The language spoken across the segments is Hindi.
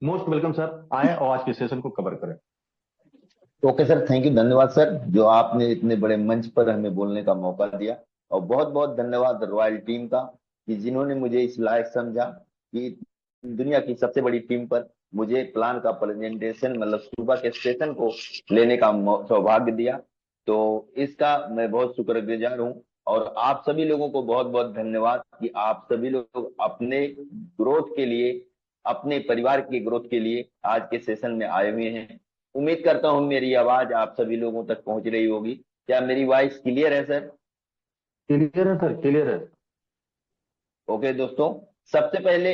Most welcome sir. आए और आज के सेशन को कवर करें। ओके सर, थैंक यू, धन्यवाद सर, जो आपने इतने बड़े मंच पर हमें बोलने का मौका दिया। और बहुत बहुत धन्यवाद रॉयल टीम का कि जिन्होंने मुझे इस लायक समझा कि दुनिया की सबसे बड़ी टीम पर मुझे प्लान का प्रेजेंटेशन मतलब सुबह के सेशन को लेने का सौभाग्य दिया। तो इसका मैं बहुत शुक्रगुजार हूँ। और आप सभी लोगों को बहुत बहुत धन्यवाद कि आप सभी लोग अपने ग्रोथ के लिए, अपने परिवार के ग्रोथ के लिए आज के सेशन में आए हुए हैं। उम्मीद करता हूँ मेरी आवाज आप सभी लोगों तक पहुंच रही होगी। क्या मेरी वॉइस क्लियर है सर? क्लियर है सर, क्लियर है। ओके दोस्तों, सबसे पहले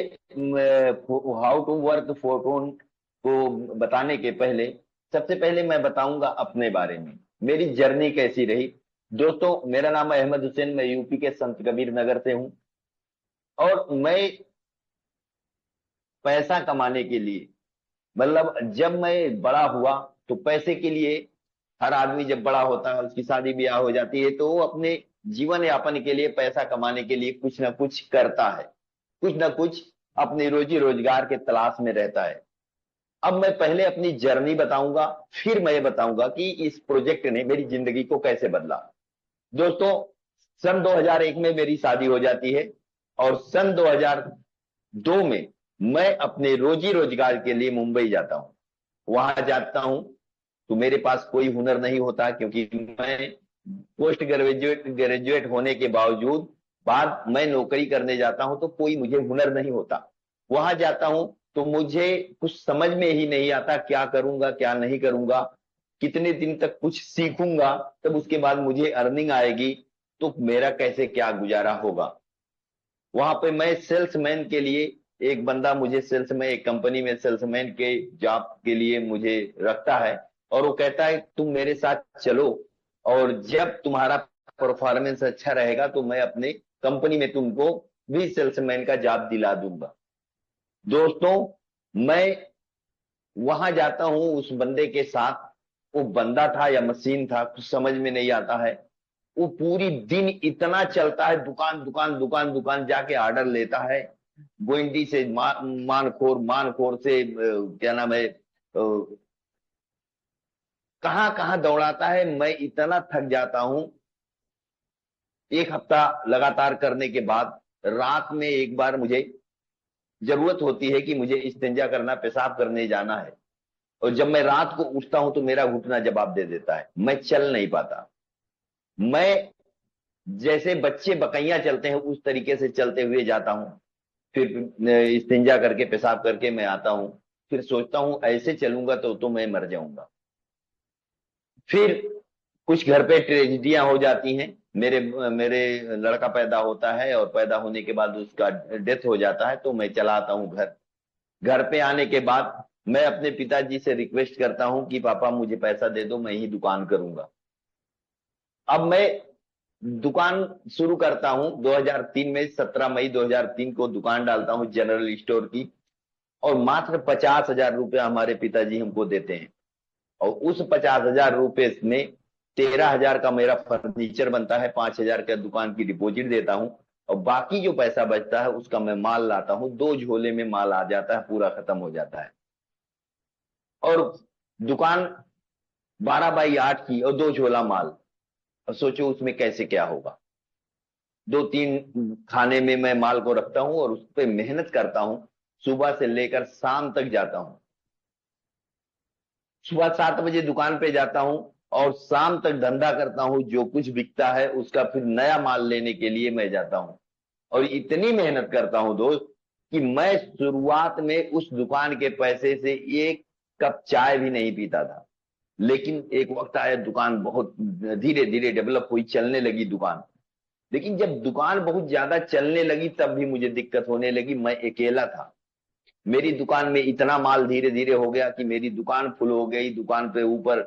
हाउ टू वर्क फोटोन को बताने के पहले सबसे पहले मैं बताऊंगा अपने बारे में, मेरी जर्नी कैसी रही। दोस्तों, मेरा नाम है अहमद हुसैन, मैं यूपी के संत कबीर नगर से हूँ। और मैं पैसा कमाने के लिए, मतलब जब मैं बड़ा हुआ तो पैसे के लिए, हर आदमी जब बड़ा होता है उसकी शादी ब्याह हो जाती है तो वो अपने जीवन यापन के लिए, पैसा कमाने के लिए कुछ ना कुछ करता है, कुछ ना कुछ अपनी रोजी रोजगार के तलाश में रहता है। अब मैं पहले अपनी जर्नी बताऊंगा, फिर मैं ये बताऊंगा कि इस प्रोजेक्ट ने मेरी जिंदगी को कैसे बदला। दोस्तों, सन 2001 में मेरी शादी हो जाती है और सन 2002 में मैं अपने रोजी रोजगार के लिए मुंबई जाता हूं। वहां जाता हूं तो मेरे पास कोई हुनर नहीं होता, क्योंकि मैं पोस्ट ग्रेजुएट ग्रेजुएट होने के बावजूद बाद मैं नौकरी करने जाता हूं तो कोई मुझे हुनर नहीं होता। वहां जाता हूं तो मुझे कुछ समझ में ही नहीं आता क्या करूंगा क्या नहीं करूंगा, कितने दिन तक कुछ सीखूंगा, तब उसके बाद मुझे अर्निंग आएगी, तो मेरा कैसे क्या गुजारा होगा। वहां पे मैं सेल्समैन के लिए, एक बंदा मुझे सेल्समैन, एक कंपनी में सेल्समैन के जॉब के लिए मुझे रखता है। और वो कहता है तुम मेरे साथ चलो, और जब तुम्हारा परफॉर्मेंस अच्छा रहेगा तो मैं अपने कंपनी में तुमको भी सेल्समैन का जॉब दिला दूंगा। दोस्तों, मैं वहां जाता हूं उस बंदे के साथ। वो बंदा था या मशीन था कुछ समझ में नहीं आता है। वो पूरी दिन इतना चलता है, दुकान दुकान दुकान दुकान जाके ऑर्डर लेता है। गोइंटी से मानखोर, मानखोर से क्या नाम है, कहाँ कहाँ दौड़ाता है। मैं इतना थक जाता हूं। एक हफ्ता लगातार करने के बाद रात में एक बार मुझे जरूरत होती है कि मुझे इस्तिंजा करना, पेशाब करने जाना है। और जब मैं रात को उठता हूं तो मेरा घुटना जवाब दे देता है, मैं चल नहीं पाता। मैं जैसे बच्चे बकैया चलते हैं उस तरीके से चलते हुए जाता हूं। फिर इस्तिंजा करके पेशाब करके मैं आता हूं। फिर सोचता हूं ऐसे चलूंगा तो मैं मर जाऊंगा। फिर कुछ घर पे ट्रेजिडियां हो जाती हैं। मेरे मेरे लड़का पैदा होता है और पैदा होने के बाद उसका डेथ हो जाता है, तो मैं चला आता हूं घर। घर पे आने के बाद मैं अपने पिताजी से रिक्वेस्ट करता हूं कि पापा मुझे पैसा दे दो, मैं ही दुकान करूंगा। अब मैं दुकान शुरू करता हूं 2003 में, 17 मई 2003 को दुकान डालता हूं जनरल स्टोर की। और मात्र 50,000 रुपया हमारे पिताजी हमको देते हैं। और उस 50,000 रुपये में 13,000 का मेरा फर्नीचर बनता है, 5,000 का दुकान की डिपॉजिट देता हूं। और बाकी जो पैसा बचता है उसका मैं माल लाता हूं, 2 झोले में माल आ जाता है, पूरा खत्म हो जाता है। और दुकान 12 बाई 8 की और 2 झोला माल। और सोचो उसमें कैसे क्या होगा। 2-3 खाने में मैं माल को रखता हूं और उस पर मेहनत करता हूं। सुबह से लेकर शाम तक जाता हूं। सुबह 7 बजे दुकान पे जाता हूं और शाम तक धंधा करता हूं। जो कुछ बिकता है उसका फिर नया माल लेने के लिए मैं जाता हूं। और इतनी मेहनत करता हूं दोस्त कि मैं शुरुआत में उस दुकान के पैसे से एक कप चाय भी नहीं पीता था। लेकिन एक वक्त आया, दुकान बहुत धीरे धीरे डेवलप हुई, चलने लगी दुकान। लेकिन जब दुकान बहुत ज्यादा चलने लगी तब भी मुझे दिक्कत होने लगी। मैं अकेला था। मेरी दुकान में इतना माल धीरे धीरे हो गया कि मेरी दुकान फुल हो गई। दुकान पे ऊपर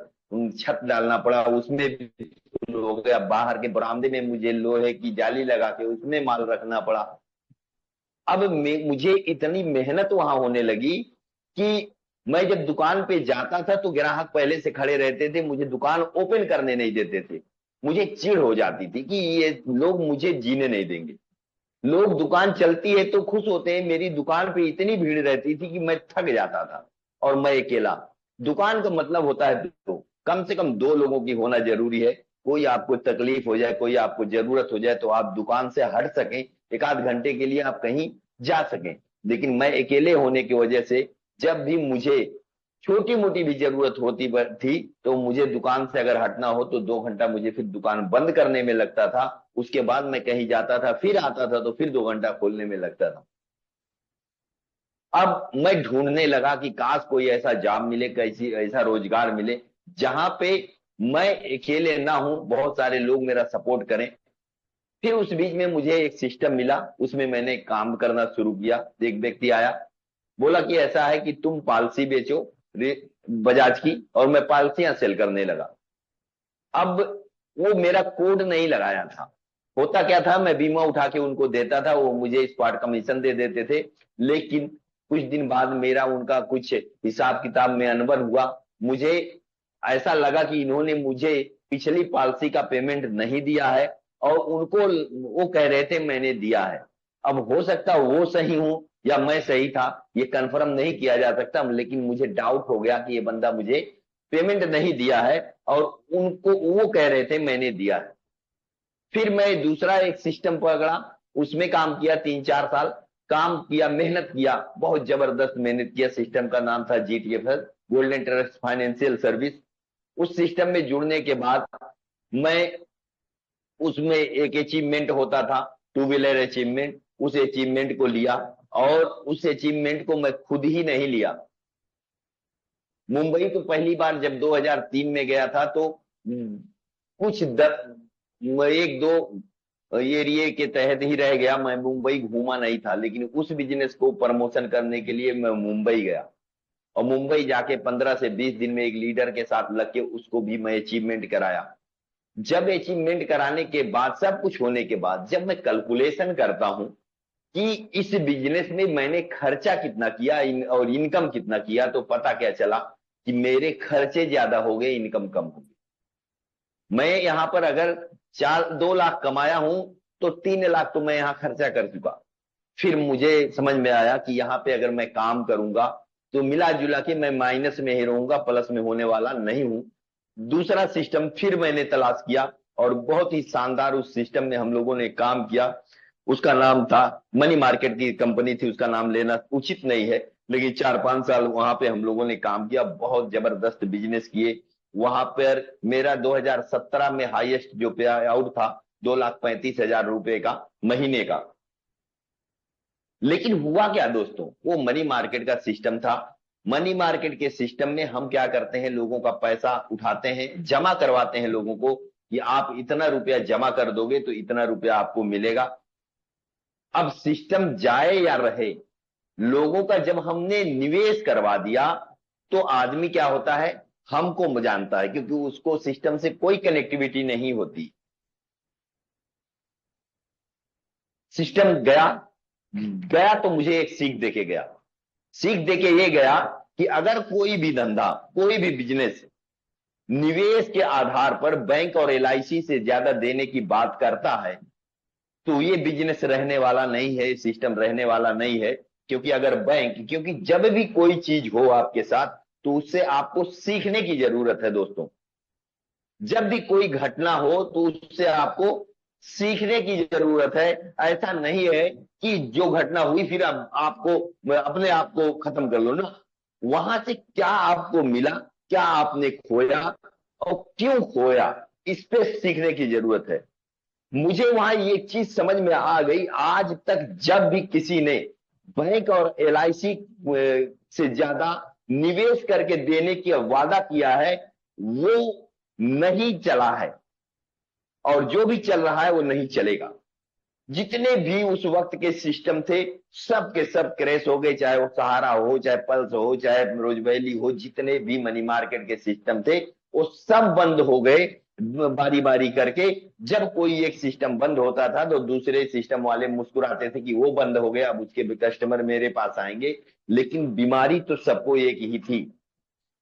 छत डालना पड़ा, उसमें भी फुल हो गया। बाहर के बरामदे में मुझे लोहे की जाली लगा के उसमें माल रखना पड़ा। अब मुझे इतनी मेहनत वहां होने लगी कि मैं जब दुकान पे जाता था तो ग्राहक पहले से खड़े रहते थे, मुझे दुकान ओपन करने नहीं देते थे। मुझे चिढ़ हो जाती थी कि ये लोग मुझे जीने नहीं देंगे। लोग दुकान चलती है तो खुश होते हैं, मेरी दुकान पे इतनी भीड़ रहती थी कि मैं थक जाता था, और मैं अकेला। दुकान का मतलब होता है दो, कम से कम दो लोगों की होना जरूरी है। कोई आपको तकलीफ हो जाए, कोई आपको जरूरत हो जाए, तो आप दुकान से हट सकें, एक आध घंटे के लिए आप कहीं जा सकें। लेकिन मैं अकेले होने की वजह से जब भी मुझे छोटी मोटी भी जरूरत होती थी, तो मुझे दुकान से अगर हटना हो तो 2 घंटा मुझे फिर दुकान बंद करने में लगता था। उसके बाद मैं कहीं जाता था, फिर आता था, तो फिर 2 घंटा खोलने में लगता था। अब मैं ढूंढने लगा कि काश कोई ऐसा जॉब मिले, कैसी ऐसा रोजगार मिले जहां पे मैं अकेले ना हूं, बहुत सारे लोग मेरा सपोर्ट करें। फिर उस बीच में मुझे एक सिस्टम मिला, उसमें मैंने काम करना शुरू किया। एक व्यक्ति आया, बोला कि ऐसा है कि तुम पॉलिसी बेचो बजाज की, और मैं पॉलिसियां सेल करने लगा। अब वो मेरा कोड नहीं लगाया था। होता क्या था, मैं बीमा उठा के उनको देता था, वो मुझे स्पॉट कमीशन दे देते थे। लेकिन कुछ दिन बाद मेरा उनका कुछ हिसाब किताब में अनबन हुआ। मुझे ऐसा लगा कि इन्होंने मुझे पिछली पॉलिसी का पेमेंट नहीं दिया है, और उनको वो कह रहे थे मैंने दिया है। अब हो सकता वो सही हूं या मैं सही था, ये कंफर्म नहीं किया जा सकता, लेकिन मुझे डाउट हो गया कि ये बंदा मुझे पेमेंट नहीं दिया है, और उनको वो कह रहे थे मैंने दिया है। फिर मैं दूसरा एक सिस्टम पकड़ा, उसमें काम किया 3-4 साल। काम किया, मेहनत किया, बहुत जबरदस्त मेहनत किया। सिस्टम का नाम था GTFS, golden trust financial service. उस सिस्टम में जुड़ने के बाद मैं, उसमें एक अचीवमेंट होता था, 2 व्हीलर अचीवमेंट, उस अचीवमेंट को लिया। और उस अचीवमेंट को मैं खुद ही नहीं लिया। मुंबई तो पहली बार जब 2003 में गया था, तो कुछ एक दो एरिए के तहत ही रह गया, मैं मुंबई घूमा नहीं था। लेकिन उस बिजनेस को प्रमोशन करने के लिए मैं मुंबई गया, और मुंबई जाके 15 से 20 दिन में एक लीडर के साथ लग के उसको भी मैं अचीवमेंट कराया। जब अचीवमेंट कराने के बाद, सब कुछ होने के बाद, जब मैं कैलकुलेशन करता हूं कि इस बिजनेस में मैंने खर्चा कितना किया और इनकम कितना किया, तो पता क्या चला कि मेरे खर्चे ज्यादा हो गए, इनकम कम हो गई। मैं यहां पर अगर 2 लाख कमाया हूं, तो 3 लाख तो मैं यहां खर्चा कर चुका। फिर मुझे समझ में आया कि यहां पे अगर मैं काम करूंगा तो मिला जुला के मैं माइनस में ही रहूंगा, प्लस में होने वाला नहीं हूं। दूसरा सिस्टम फिर मैंने तलाश किया, और बहुत ही शानदार उस सिस्टम में हम लोगों ने काम किया। उसका नाम था, मनी मार्केट की कंपनी थी, उसका नाम लेना उचित नहीं है, लेकिन 4-5 साल वहां पे हम लोगों ने काम किया, बहुत जबरदस्त बिजनेस किए। वहां पर मेरा 2017 में हाईएस्ट जो पे आउट था, 2,35,000 रुपए का महीने का। लेकिन हुआ क्या दोस्तों, वो मनी मार्केट का सिस्टम था। मनी मार्केट के सिस्टम में हम क्या करते हैं, लोगों का पैसा उठाते हैं, जमा करवाते हैं लोगों को कि आप इतना रुपया जमा कर दोगे तो इतना रुपया आपको मिलेगा। अब सिस्टम जाए या रहे, लोगों का जब हमने निवेश करवा दिया, तो आदमी क्या होता है, हमको जानता है, क्योंकि उसको सिस्टम से कोई कनेक्टिविटी नहीं होती। सिस्टम गया, गया तो मुझे एक सीख देके गया। सीख देके ये गया कि अगर कोई भी धंधा, कोई भी बिजनेस निवेश के आधार पर बैंक और LIC से ज्यादा देने की बात करता है, तो ये बिजनेस रहने वाला नहीं है, सिस्टम रहने वाला नहीं है। क्योंकि अगर बैंक, क्योंकि जब भी कोई चीज हो आपके साथ, तो उससे आपको सीखने की जरूरत है दोस्तों। जब भी कोई घटना हो तो उससे आपको सीखने की जरूरत है। ऐसा नहीं है कि जो घटना हुई फिर आपको अपने आप को खत्म कर लो ना। वहां से क्या आपको मिला, क्या आपने खोया, और क्यों खोया, इस पे सीखने की जरूरत है। मुझे वहां ये चीज समझ में आ गई, आज तक जब भी किसी ने बैंक और LIC से ज्यादा निवेश करके देने की वादा किया है, वो नहीं चला है, और जो भी चल रहा है वो नहीं चलेगा। जितने भी उस वक्त के सिस्टम थे, सब के सब क्रैश हो गए, चाहे वो सहारा हो, चाहे पल्स हो, चाहे रोज वैली हो, जितने भी मनी मार्केट के सिस्टम थे वो सब बंद हो गए बारी बारी करके। जब कोई एक सिस्टम बंद होता था तो दूसरे सिस्टम वाले मुस्कुराते थे कि वो बंद हो गया, अब उसके कस्टमर मेरे पास आएंगे। लेकिन बीमारी तो सबको एक ही थी,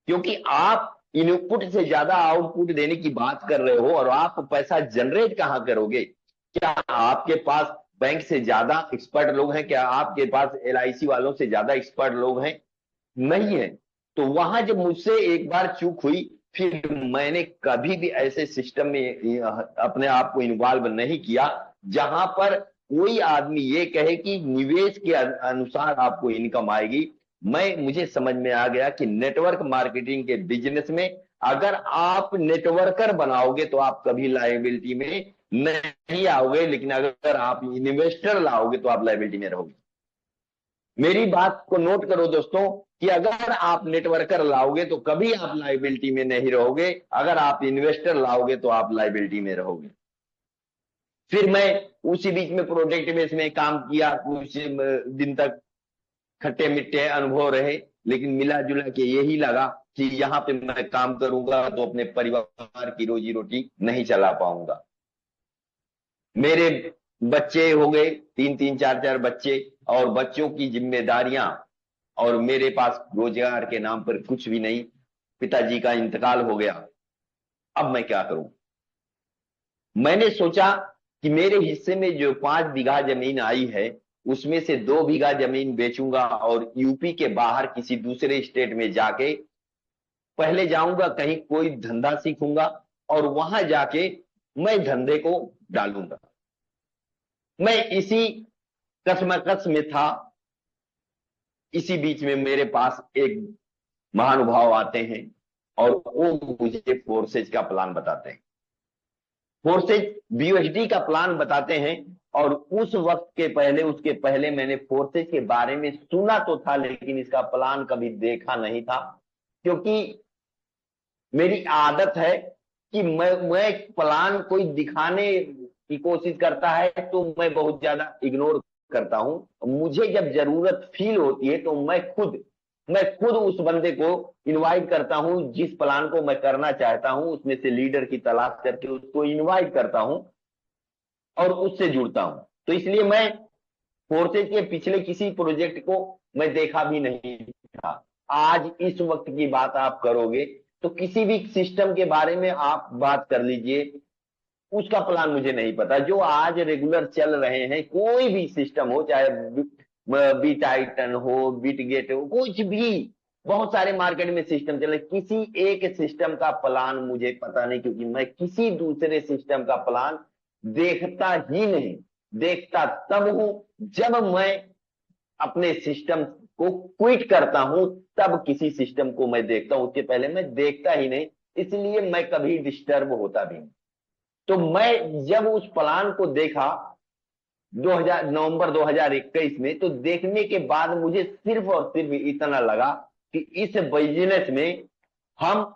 क्योंकि आप इनपुट से ज्यादा आउटपुट देने की बात कर रहे हो, और आप पैसा जनरेट कहां करोगे? क्या आपके पास बैंक से ज्यादा एक्सपर्ट लोग हैं? क्या आपके पास LIC वालों से ज्यादा एक्सपर्ट लोग हैं? नहीं है। तो वहां जब मुझसे एक बार चूक हुई, फिर मैंने कभी भी ऐसे सिस्टम में अपने आप को इन्वॉल्व नहीं किया जहां पर कोई आदमी ये कहे कि निवेश के अनुसार आपको इनकम आएगी। मुझे समझ में आ गया कि नेटवर्क मार्केटिंग के बिजनेस में अगर आप नेटवर्कर बनाओगे तो आप कभी लायबिलिटी में नहीं आओगे, लेकिन अगर आप इन्वेस्टर लाओगे तो आप लायबिलिटी में रहोगे। मेरी बात को नोट करो दोस्तों कि अगर आप नेटवर्कर लाओगे तो कभी आप लायबिलिटी में नहीं रहोगे, अगर आप इन्वेस्टर लाओगे तो आप लायबिलिटी में रहोगे। फिर मैं उसी बीच में प्रोडक्ट बेस में काम किया, कुछ दिन तक खट्टे मिट्टे अनुभव रहे, लेकिन मिला जुला के यही लगा कि यहां पे मैं काम करूंगा तो अपने परिवार की रोजी रोटी नहीं चला पाऊंगा। मेरे बच्चे हो गए, 3-3 4-4 बच्चे, और बच्चों की जिम्मेदारियां, और मेरे पास रोजगार के नाम पर कुछ भी नहीं। पिताजी का इंतकाल हो गया। अब मैं क्या करूं? मैंने सोचा कि मेरे हिस्से में जो 5 बीघा जमीन आई है उसमें से 2 बीघा जमीन बेचूंगा और यूपी के बाहर किसी दूसरे स्टेट में जाके पहले जाऊंगा, कहीं कोई धंधा सीखूंगा और वहां जाके मैं धंधे को डालूंगा। मैं इसी कसमकस में था। इसी बीच में मेरे पास एक महानुभाव आते हैं और वो मुझे फोर्सेज का प्लान बताते हैं। फोर्सेज BUSD का प्लान बताते हैं, और उस वक्त के पहले, उसके पहले मैंने फोर्सेज के बारे में सुना तो था, लेकिन इसका प्लान कभी देखा नहीं था। क्योंकि मेरी आदत है कि मैं प्लान कोई दिखाने की कोशिश करता है तो मैं बहुत ज्यादा इग्नोर करता हूं। मुझे जब जरूरत फील होती है तो मैं खुद उस बंदे को इनवाइट करता हूं, जिस प्लान को मैं करना चाहता हूं उसमें से लीडर की तलाश करके उसको इनवाइट करता हूं और उससे जुड़ता हूं। तो इसलिए मैं फोर्सेज के पिछले किसी प्रोजेक्ट को मैं देखा भी नहीं था। आज इस वक्त की बात आप करोगे तो किसी भी सिस्टम के बारे में आप बात कर लीजिए, उसका प्लान मुझे नहीं पता। जो आज रेगुलर चल रहे हैं, कोई भी सिस्टम हो, चाहे बी टाइटन हो, बीटगेट हो, कुछ भी, बहुत सारे मार्केट में सिस्टम चल रहे, किसी एक सिस्टम का प्लान मुझे पता नहीं, क्योंकि मैं किसी दूसरे सिस्टम का प्लान देखता ही नहीं। देखता तब हूं जब मैं अपने सिस्टम को क्विट करता हूं, तब किसी सिस्टम को मैं देखता हूं, उसके पहले मैं देखता ही नहीं। इसलिए मैं कभी डिस्टर्ब होता भी नहीं। तो मैं जब उस प्लान को देखा 2000 नवंबर 2021 में, तो देखने के बाद मुझे सिर्फ और सिर्फ इतना लगा कि इस बिजनेस में हम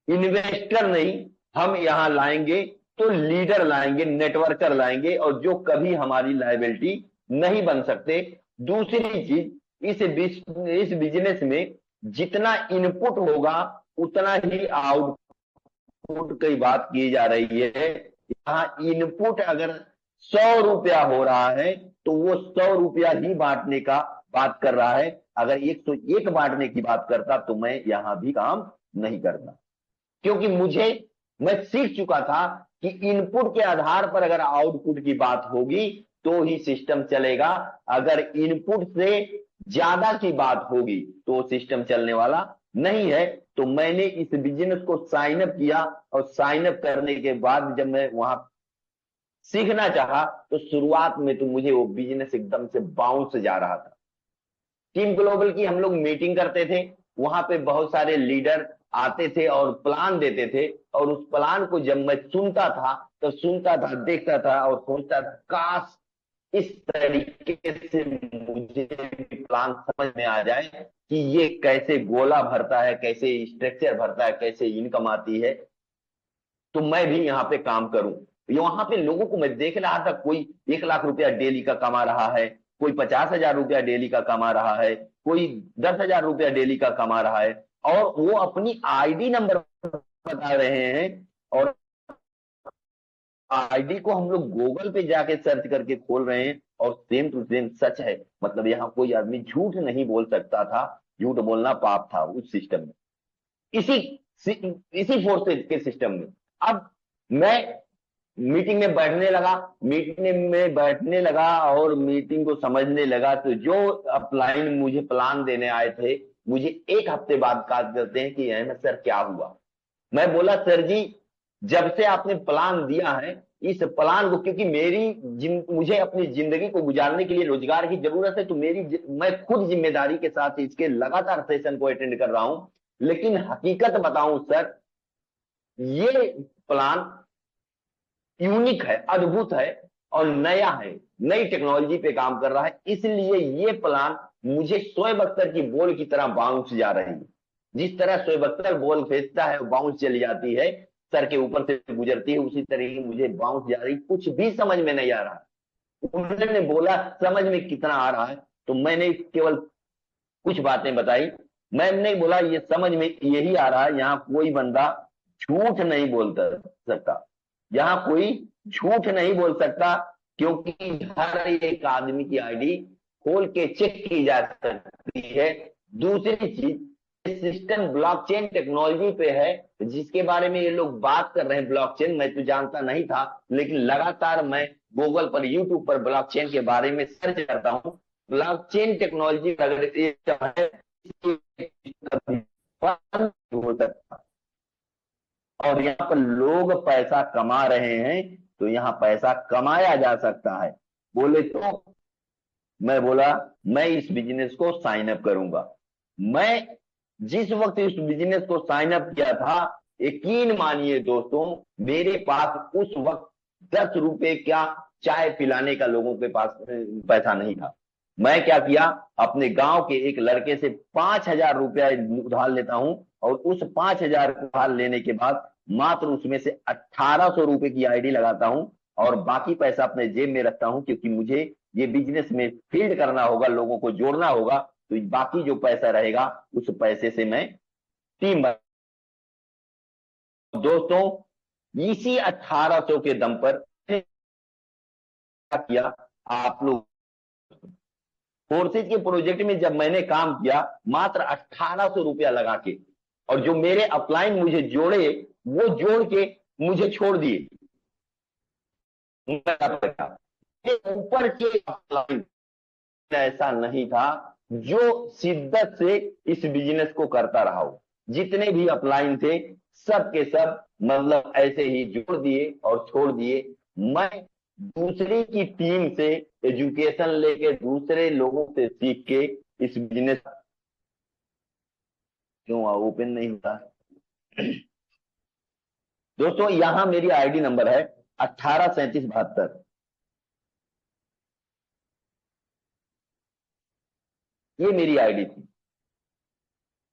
इन्वेस्टर नहीं, हम यहां लाएंगे तो लीडर लाएंगे, नेटवर्कर लाएंगे, और जो कभी हमारी लायबिलिटी नहीं बन सकते। दूसरी चीज, इस बिजनेस में जितना इनपुट होगा उतना ही आउटपुट की बात की जा रही है। यहाँ इनपुट अगर 100 रुपया हो रहा है तो वो 100 रुपया ही बांटने का बात कर रहा है। अगर 101 बांटने की बात करता तो मैं यहां भी काम नहीं करता, क्योंकि मैं सीख चुका था कि इनपुट के आधार पर अगर आउटपुट की बात होगी तो ही सिस्टम चलेगा। अगर इनपुट से ज्यादा की बात होगी तो सिस्टम चलने वाला नहीं है। तो मैंने इस बिजनेस को साइन अप किया, और साइन अप करने के बाद जब मैं वहां सीखना चाहा तो शुरुआत में तो मुझे वो बिजनेस एकदम से बाउंस जा रहा था। टीम ग्लोबल की हम लोग मीटिंग करते थे, वहां पे बहुत सारे लीडर आते थे और प्लान देते थे, और उस प्लान को जब मैं सुनता था तो सुनता था, देखता था और सोचता था काश इस तरीके से मुझे प्लान समझ में आ जाए कि ये कैसे गोला भरता है, कैसे स्ट्रक्चर भरता है, कैसे इनकम आती है, तो मैं भी यहाँ पे काम करूं। वहां पे लोगों को मैं देख रहा था, कोई 1 लाख रुपया डेली का कमा रहा है, कोई 50,000 रुपया डेली का कमा रहा है, कोई 10,000 रुपया डेली का कमा रहा है, और वो अपनी आईडी नंबर बता रहे हैं। और आईडी को हम लोग गूगल पे जाके सर्च करके खोल रहे हैं, और सेम टू सेम सच है। मतलब यहाँ कोई आदमी झूठ नहीं बोल सकता था, झूठ बोलना पाप था उस सिस्टम में, इसी इसी फोर्सेज के सिस्टम में। अब मैं मीटिंग में बैठने लगा, मीटिंग में बैठने लगा और मीटिंग को समझने लगा, तो जो अपलाइन मुझे प्लान देने आए थे, मुझे एक हफ्ते बाद कॉल करते हैं कि अहमद सर क्या हुआ। मैं बोला सर जी, जब से आपने प्लान दिया है, इस प्लान को, क्योंकि मुझे अपनी जिंदगी को गुजारने के लिए रोजगार की जरूरत है, तो मैं खुद जिम्मेदारी के साथ इसके लगातार सेशन को अटेंड कर रहा हूं। लेकिन हकीकत बताऊं सर, ये प्लान यूनिक है, अद्भुत है और नया है, नई टेक्नोलॉजी पे काम कर रहा है, इसलिए ये प्लान मुझे शोएब अख्तर की बॉल की तरह बाउंस जा रही है। जिस तरह शोएब अख्तर बॉल फेंकता है, बाउंस चली जाती है, सर के ऊपर से गुजरती है, उसी तरह मुझे बाउंस जा रही, कुछ भी समझ में नहीं आ रहा। उन्होंने बोला समझ में कितना आ रहा है, तो मैंने केवल कुछ बातें बताई। मैंने बोला ये समझ में यही आ रहा है, यहाँ कोई बंदा झूठ नहीं बोलता सकता, यहाँ कोई झूठ नहीं बोल सकता, क्योंकि हर एक आदमी की आईडी खोल के चेक की जा सकती है। दूसरी चीज, सिस्टम ब्लॉकचेन टेक्नोलॉजी पे है, जिसके बारे में ये लोग बात कर रहे हैं। ब्लॉकचेन मैं तो जानता नहीं था, लेकिन लगातार मैं गूगल पर, यूट्यूब पर ब्लॉकचेन के बारे में सर्च करता हूं। ब्लॉकचेन टेक्नोलॉजी अगर है, हो सकता, और यहाँ पर लोग पैसा कमा रहे हैं, तो यहाँ पैसा कमाया जा सकता है। बोले तो मैं बोला मैं इस बिजनेस को साइन अप करूंगा। मैं जिस वक्त इस बिजनेस को साइन अप किया था, यकीन मानिए दोस्तों, मेरे पास उस वक्त 10 रुपए क्या चाय पिलाने का लोगों के पास पैसा नहीं था। मैं क्या किया, अपने गांव के एक लड़के से 5,000 रुपया उधार लेता हूं, और उस 5,000 उधार लेने के बाद मात्र उसमें से 1,800 रुपए की आईडी लगाता हूं, और बाकी पैसा अपने जेब में रखता हूं, क्योंकि मुझे ये बिजनेस में फील्ड करना होगा, लोगों को जोड़ना होगा, तो बाकी जो पैसा रहेगा उस पैसे से मैं टीम बना। दोस्तों इसी 1,800 के दम पर क्या किया, आप लोग फोर्सेज के प्रोजेक्ट में जब मैंने काम किया, मात्र 1,800 रुपया लगा के, और जो मेरे अपलाइन मुझे जोड़े, वो जोड़ के मुझे छोड़ दिए। ऊपर के अपलाइन ऐसा नहीं था जो शिद्दत से इस बिजनेस को करता रहा हो। जितने भी अपलाइन थे, सब के सब मतलब ऐसे ही जोड़ दिए और छोड़ दिए। मैं दूसरे की टीम से एजुकेशन लेके, दूसरे लोगों से सीख के इस बिजनेस, क्यों ओपन नहीं होता दोस्तों, यहां मेरी आईडी नंबर है 183772। ये मेरी आईडी थी,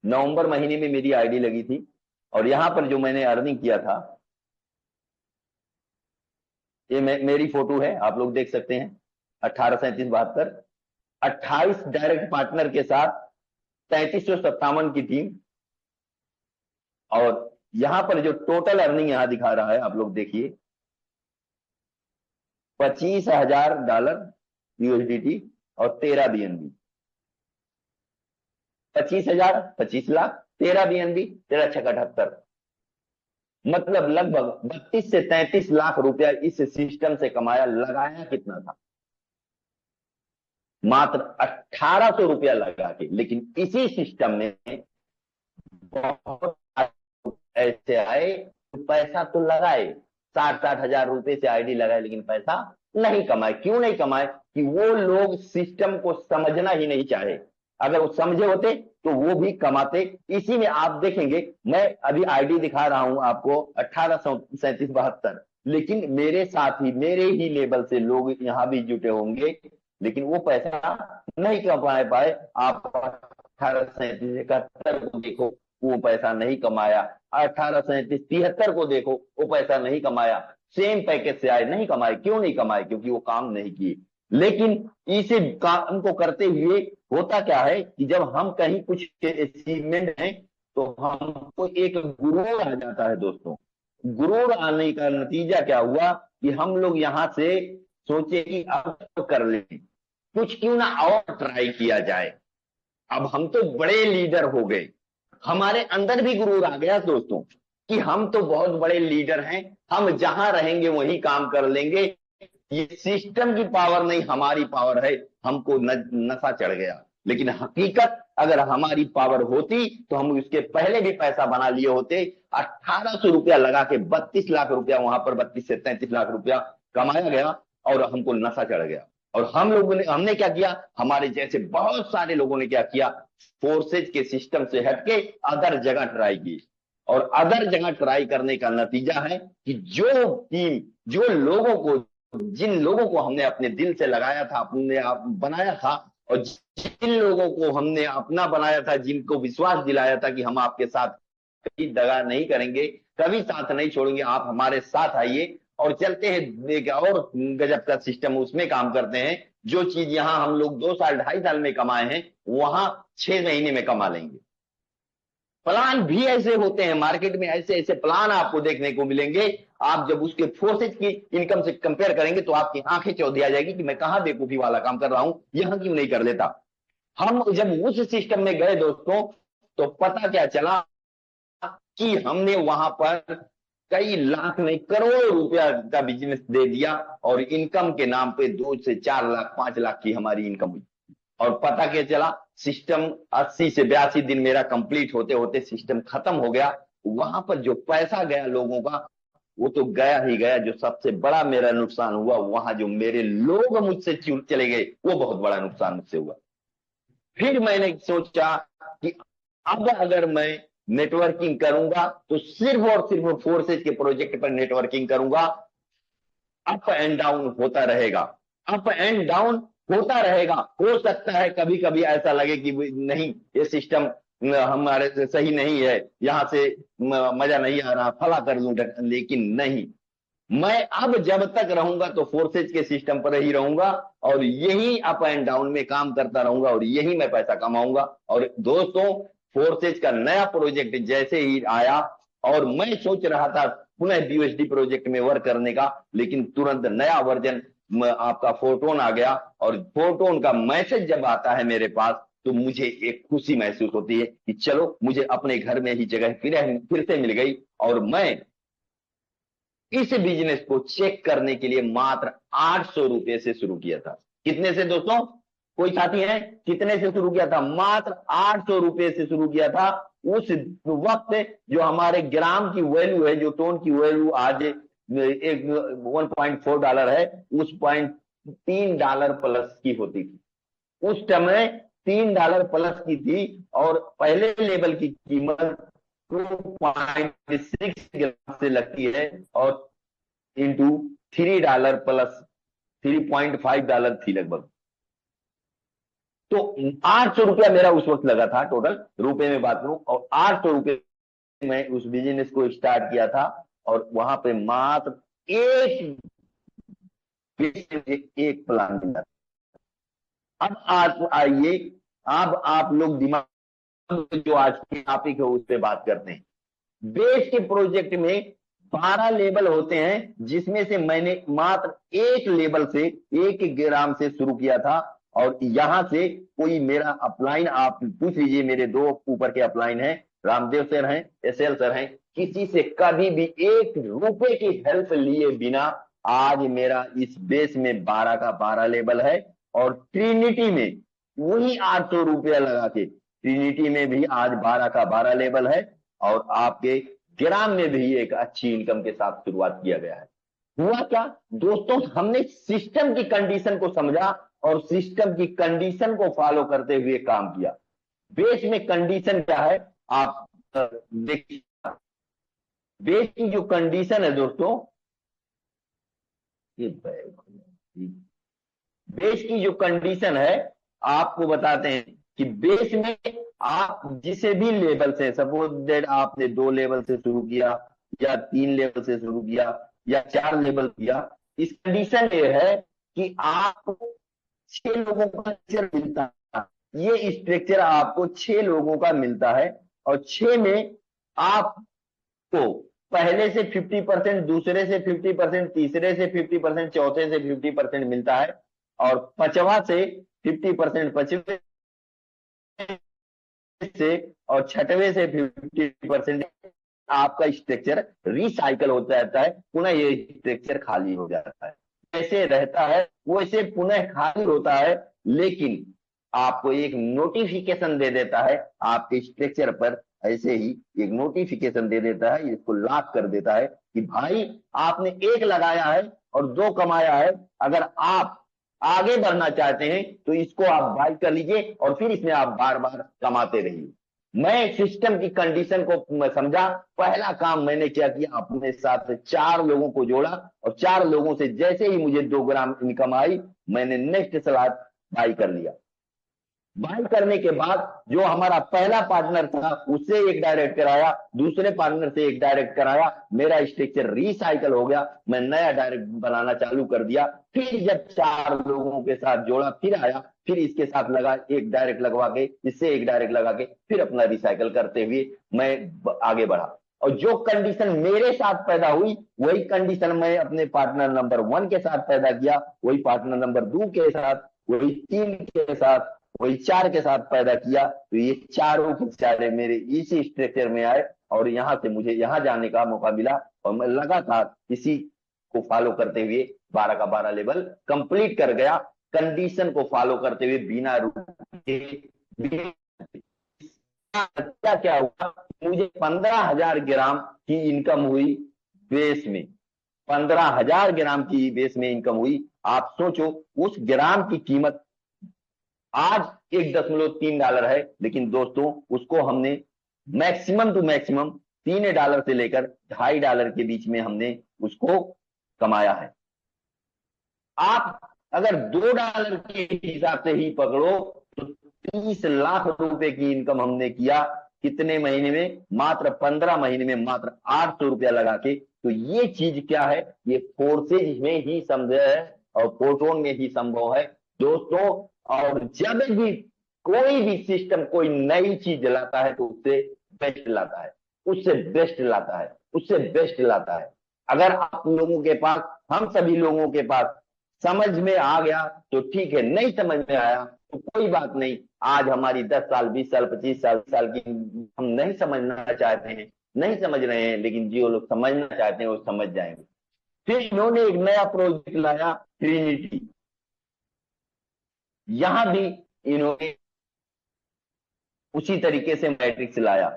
नवंबर महीने में मेरी आईडी लगी थी, और यहां पर जो मैंने अर्निंग किया था, ये मेरी फोटो है, आप लोग देख सकते हैं। 183772, 28 डायरेक्ट पार्टनर के साथ 3357 की टीम, और यहां पर जो टोटल अर्निंग यहां दिखा रहा है, आप लोग देखिए, $25,000 USDT और 13 BNB। 25,000, 25 लाख, 13 BNB, 13 छक्का 78, मतलब लगभग 32 से 33 लाख रुपया इस सिस्टम से कमाया। लगाया कितना था, मात्र 1,800 रुपया लगा के। लेकिन इसी सिस्टम में बहुत ऐसे आए, पैसा तो लगाए, 60-60 हजार रुपए से आईडी लगाए, लेकिन पैसा नहीं कमाए। क्यों नहीं कमाए, कि वो लोग सिस्टम को समझना ही नहीं चाहे। अगर वो समझे होते तो वो भी कमाते। इसी में आप देखेंगे, मैं अभी आईडी दिखा रहा हूं आपको 183772, लेकिन मेरे साथ ही, मेरे ही लेवल से लोग यहां भी जुटे होंगे, लेकिन वो पैसा नहीं कमा पाए। आप 183771 को देखो, वो पैसा नहीं कमाया। 183773 को देखो, वो पैसा नहीं कमाया। सेम पैकेज से आए, नहीं कमाए। क्यों नहीं कमाए, क्योंकि वो काम नहीं किए। लेकिन इसे काम को करते हुए होता क्या है, कि जब हम कहीं कुछ अचीवमेंट है, तो हमको एक गुरूर आ जाता है दोस्तों। गुरूर आने का नतीजा क्या हुआ, कि हम लोग यहां से सोचे कि अब कर लें, कुछ क्यों ना और ट्राई किया जाए। अब हम तो बड़े लीडर हो गए, हमारे अंदर भी गुरूर आ गया दोस्तों, कि हम तो बहुत बड़े लीडर हैं, हम जहां रहेंगे वहीं काम कर लेंगे, ये सिस्टम की पावर नहीं हमारी पावर है, हमको नशा चढ़ गया। लेकिन हकीकत अगर हमारी पावर होती तो हम उसके पहले भी पैसा बना लिए होते। 1800 रुपया लगा के 32 लाख रुपया वहां पर 32 से 33 लाख रुपया कमाया गया और हमको नशा चढ़ गया। और हम लोगों ने हमने क्या किया, हमारे जैसे बहुत सारे लोगों ने क्या किया, फोर्सेज के सिस्टम से हटके अदर जगह ट्राई की। और अदर जगह ट्राई करने का नतीजा है कि जो टीम, जो लोगों को, जिन लोगों को हमने अपने दिल से लगाया था, अपने आप बनाया था, और जिन लोगों को हमने अपना बनाया था, जिनको विश्वास दिलाया था कि हम आपके साथ कभी दगा नहीं करेंगे, कभी साथ नहीं छोड़ेंगे, आप हमारे साथ आइए और चलते हैं एक और गजब का सिस्टम उसमें काम करते हैं। जो चीज यहां हम लोग 2 साल 2.5 साल में कमाए हैं, वहां 6 महीने में कमा लेंगे। प्लान भी ऐसे होते हैं मार्केट में, ऐसे ऐसे प्लान आपको देखने को मिलेंगे। आप जब उसके फोर्सेज की इनकम से कंपेयर करेंगे तो आपकी आंखें चौधी आ जाएगी कि मैं कहां बेवकूफी वाला काम कर रहा हूं, यहां क्यों नहीं कर लेता। हम जब उस सिस्टम में गए दोस्तों, तो पता क्या चला कि हमने वहां पर कई लाख नहीं करोड़ों रुपया का बिजनेस दे दिया, और इनकम के नाम पे 2 से 4 लाख 5 लाख की हमारी इनकम हुई। और पता क्या चला, सिस्टम 80 से 82 दिन मेरा कंप्लीट होते होते सिस्टम खत्म हो गया। वहां पर जो पैसा गया लोगों का, वो तो गया ही गया। जो सबसे बड़ा मेरा नुकसान हुआ, वहां जो मेरे लोग मुझसे चले गए, वो बहुत बड़ा नुकसान मुझसे हुआ। फिर मैंने सोचा कि अब अगर मैं नेटवर्किंग करूंगा तो सिर्फ और सिर्फ फोर्सेज के प्रोजेक्ट पर नेटवर्किंग करूंगा। अप एंड डाउन होता रहेगा, अप एंड डाउन होता रहेगा। हो सकता है कभी कभी ऐसा लगे कि नहीं, ये सिस्टम हमारे से सही नहीं है, यहां से मजा नहीं आ रहा, फला कर लूं, लेकिन नहीं, मैं अब जब तक रहूंगा तो फोर्सेज के सिस्टम पर ही रहूंगा, और यही अप एंड डाउन में काम करता रहूंगा, और यही मैं पैसा कमाऊंगा। और दोस्तों, फोर्सेज का नया प्रोजेक्ट जैसे ही आया, और मैं सोच रहा था पुनः बीयूएसडी प्रोजेक्ट में वर्क करने का, लेकिन तुरंत नया वर्जन आपका फोटोन आ गया। और फोटोन का मैसेज जब आता है मेरे पास, तो मुझे एक खुशी महसूस होती है कि चलो, मुझे अपने घर में ही जगह फिर से मिल गई। और मैं इस बिजनेस को चेक करने के लिए मात्र 800 रुपए से शुरू किया था। कितने से दोस्तों, कोई साथी है, कितने से शुरू किया था? मात्र 800 रुपए से शुरू किया था। उस वक्त जो हमारे ग्राम की वैल्यू है, जो टोन की वैल्यू आज एक $1.4 है, उस $3 प्लस की होती थी। उस समय $3 प्लस की थी, और पहले लेवल की कीमत 2.6 ग्राम से लगती है, और इंटू $3 प्लस $3.5 थी लगभग। तो 800 रुपया मेरा उस वक्त लगा था टोटल, रुपए में बात करूं, और 800 रुपये मैं उस बिजनेस को स्टार्ट किया था। और वहां पे मात्र एक प्लान मिला। अब आप आइए, अब आप लोग दिमाग जो आज की टॉपिक है उस पर बात करते हैं। बेस के प्रोजेक्ट में 12 लेवल होते हैं, जिसमें से मैंने मात्र एक लेवल से 1 ग्राम से शुरू किया था। और यहां से कोई मेरा अपलाइन आप पूछ लीजिए, मेरे 2 ऊपर के अपलाइन हैं, रामदेव सर हैं, एसएल सर हैं, किसी से कभी भी 1 रुपए की हेल्प लिए बिना आज मेरा इस बेस में 12 का 12 लेवल है। और ट्रिनिटी में वही 800 रुपया लगा के, ट्रिनिटी में भी आज 12 का 12 लेवल है, और आपके ग्राम में भी एक अच्छी इनकम के साथ शुरुआत किया गया है। हुआ क्या दोस्तों, हमने सिस्टम की कंडीशन को समझा, और सिस्टम की कंडीशन को फॉलो करते हुए काम किया। बेस में कंडीशन क्या है, आप देखिए। बेस की जो कंडीशन है दोस्तों, बेस की जो कंडीशन है, आपको बताते हैं कि बेस में आप जिसे भी लेवल से, सपोज दैट आपने 2 लेवल से शुरू किया, या 3 लेवल से शुरू किया, या 4 लेवल किया, इस कंडीशन ये है कि आपको 6 लोगों का स्ट्रक्चर मिलता है। ये स्ट्रक्चर आपको 6 लोगों का मिलता है, और 6 में आपको पहले से 50%, दूसरे से 50%, तीसरे से 50%, चौथे से 50% मिलता है, और पांचवा से 50%, पांचवे से, और छठवें से 50%, आपका स्ट्रक्चर रिसाइकल होता रहता है, पुनः ये स्ट्रक्चर खाली हो जाता है। जैसे रहता है वैसे पुनः खाली होता है, लेकिन आपको एक नोटिफिकेशन दे देता है आपके स्ट्रक्चर पर, ऐसे ही एक नोटिफिकेशन दे देता है, इसको लॉक कर देता है कि भाई आपने एक लगाया है और दो कमाया है, अगर आप आगे बढ़ना चाहते हैं तो इसको आप बाय कर लीजिए और फिर इसमें आप बार बार कमाते रहिए। मैं सिस्टम की कंडीशन को समझा, पहला काम मैंने क्या किया, अपने साथ 4 लोगों को जोड़ा और 4 लोगों से जैसे ही मुझे 2 ग्राम इनकम आई, मैंने नेक्स्ट स्लॉट बाय कर लिया। बाय करने के बाद जो हमारा पहला पार्टनर था उससे एक डायरेक्ट कराया, दूसरे पार्टनर से एक डायरेक्ट कराया, मेरा स्ट्रक्चर रिसाइकल हो गया, मैं नया डायरेक्ट बनाना चालू कर दिया। फिर जब 4 लोगों के साथ जोड़ा, फिर आया, फिर इसके साथ लगा, एक डायरेक्ट लगवा के, इससे एक डायरेक्ट लगा के, फिर अपना रिसाइकल करते हुए मैं आगे बढ़ा। और जो कंडीशन मेरे साथ पैदा हुई वही कंडीशन मैं अपने पार्टनर नंबर 1 के साथ पैदा किया, वही पार्टनर नंबर 2 के साथ, वही 3 के साथ, वही 4 के साथ पैदा किया। तो ये चारों के चारे मेरे इसी स्ट्रक्चर में आए और यहां से मुझे यहां जाने का मौका मिला और मैं लगातार इसी को फॉलो करते हुए 12 का 12 लेवल कंप्लीट कर गया, कंडीशन को फॉलो करते हुए बिना रुके। क्या क्या हुआ, मुझे 15,000 ग्राम की इनकम हुई बेस में, 15,000 ग्राम की बेस में इनकम हुई। आप सोचो उस ग्राम की कीमत आज $1.3 है, लेकिन दोस्तों उसको हमने मैक्सिमम टू मैक्सिमम $3 से लेकर $2.5 के बीच में हमने उसको कमाया है। आप अगर $2 के हिसाब से ही पकड़ो तो 30 लाख रुपए की इनकम हमने किया, कितने महीने में, मात्र 15 महीने में, मात्र 800 रुपया लगा के। तो ये चीज क्या है, ये फोर्सेज में ही संभव है और प्रोटोन में ही संभव है दोस्तों। और जब भी कोई भी सिस्टम कोई नई चीज लाता है तो उससे बेस्ट लाता है, उससे बेस्ट लाता है, उससे बेस्ट लाता है। अगर आप लोगों के पास, हम सभी लोगों के पास समझ में आ गया तो ठीक है, नहीं समझ में आया तो कोई बात नहीं। आज हमारी 10 साल, 20 साल, 25 साल, 30 साल की, हम नहीं समझना चाहते हैं, नहीं समझ रहे हैं, लेकिन जो लोग समझना चाहते हैं वो समझ जाएंगे। फिर इन्होंने एक नया प्रोजेक्ट लाया, ट्रिनिटी। यहां भी इन्होंने उसी तरीके से मैट्रिक्स लाया।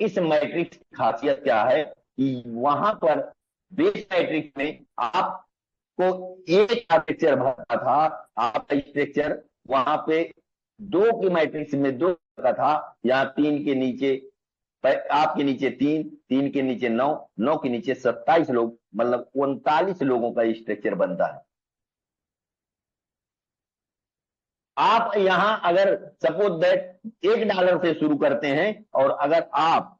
इस मैट्रिक्स की खासियत क्या है कि वहां पर बेस मैट्रिक्स में आपको एक स्ट्रक्चर भरना था, आपका स्ट्रक्चर वहां पे 2 की मैट्रिक्स में 2 का था, यहाँ 3 के नीचे, आपके नीचे 3, 3 के नीचे 9, 9 के नीचे 27 लोग, मतलब 39 लोगों का स्ट्रक्चर बनता है। आप यहां अगर सपोज दैट $1 से शुरू करते हैं और अगर आप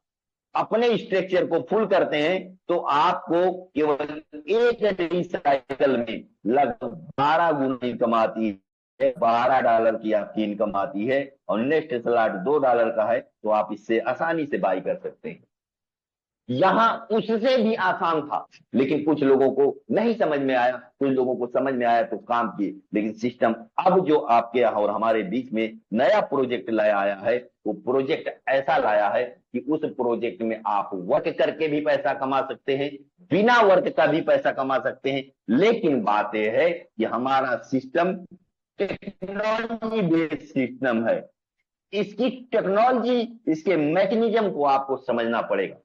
अपने स्ट्रक्चर को फुल करते हैं तो आपको केवल एक रिसाइकल में लगभग 12 गुना इनकम आती है, $12 की आपकी इनकम आती है। और नेक्स्ट स्लॉट $2 का है तो आप इससे आसानी से बाई कर सकते हैं। यहां उससे भी आसान था, लेकिन कुछ लोगों को नहीं समझ में आया, कुछ लोगों को समझ में आया तो काम किए। लेकिन सिस्टम अब जो आपके और हमारे बीच में नया प्रोजेक्ट लाया आया है, वो प्रोजेक्ट ऐसा लाया है कि उस प्रोजेक्ट में आप वर्क करके भी पैसा कमा सकते हैं, बिना वर्क का भी पैसा कमा सकते हैं। लेकिन बात यह है कि हमारा सिस्टम टेक्नोलॉजी बेस्ड सिस्टम है। इसकी टेक्नोलॉजी, इसके मैकेनिज्म को आपको समझना पड़ेगा,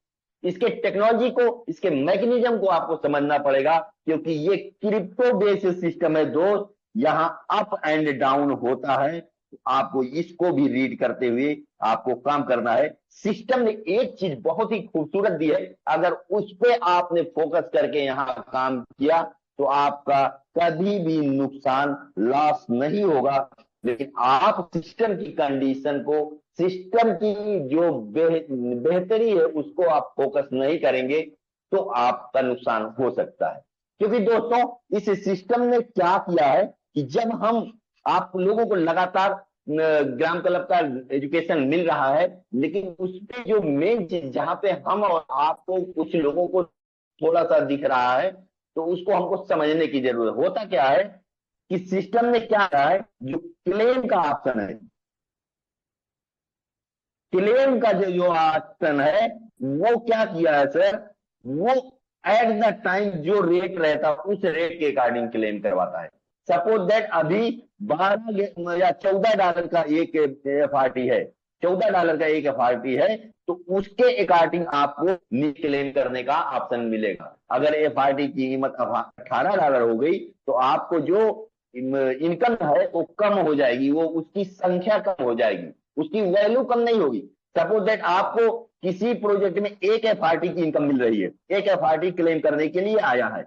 इसके टेक्नोलॉजी को, इसके मैकेनिज्म को आपको समझना पड़ेगा, क्योंकि ये क्रिप्टो बेस्ड सिस्टम है दोस्त। यहां अप एंड डाउन होता है, आपको इसको भी रीड करते हुए आपको काम करना है। सिस्टम ने एक चीज बहुत ही खूबसूरत दी है, अगर उस पर आपने फोकस करके यहां काम किया तो आपका कभी भी नुकसान, लॉस नहीं होगा। लेकिन आप सिस्टम की कंडीशन को, सिस्टम की जो बेहतरी है उसको आप फोकस नहीं करेंगे तो आपका नुकसान हो सकता है। क्योंकि दोस्तों इस सिस्टम ने क्या किया है कि जब हम, आप लोगों को लगातार ग्राम क्लब का एजुकेशन मिल रहा है, लेकिन उस पे जो मेन चीज जहां पे हम और आपको, कुछ लोगों को थोड़ा सा दिख रहा है, तो उसको हमको समझने की जरूरत। होता क्या है कि सिस्टम ने क्या कहा है, जो क्लेम का ऑप्शन है, क्लेम का जो ऑप्शन है वो क्या किया है सर, वो एट द टाइम जो रेट रहता है उस रेट के अकॉर्डिंग क्लेम करवाता है। सपोज दैट अभी 12 या $14 का एक FRT है, $14 का एक FRT है, तो उसके अकॉर्डिंग आपको क्लेम करने का ऑप्शन मिलेगा। अगर FRT की कीमत $18 हो गई तो आपको जो इनकम है वो कम हो जाएगी, वो उसकी संख्या कम हो जाएगी, उसकी वैल्यू कम नहीं होगी। सपोज दैट आपको किसी प्रोजेक्ट में एक FRT की इनकम मिल रही है, एक FRT क्लेम करने के लिए आया है,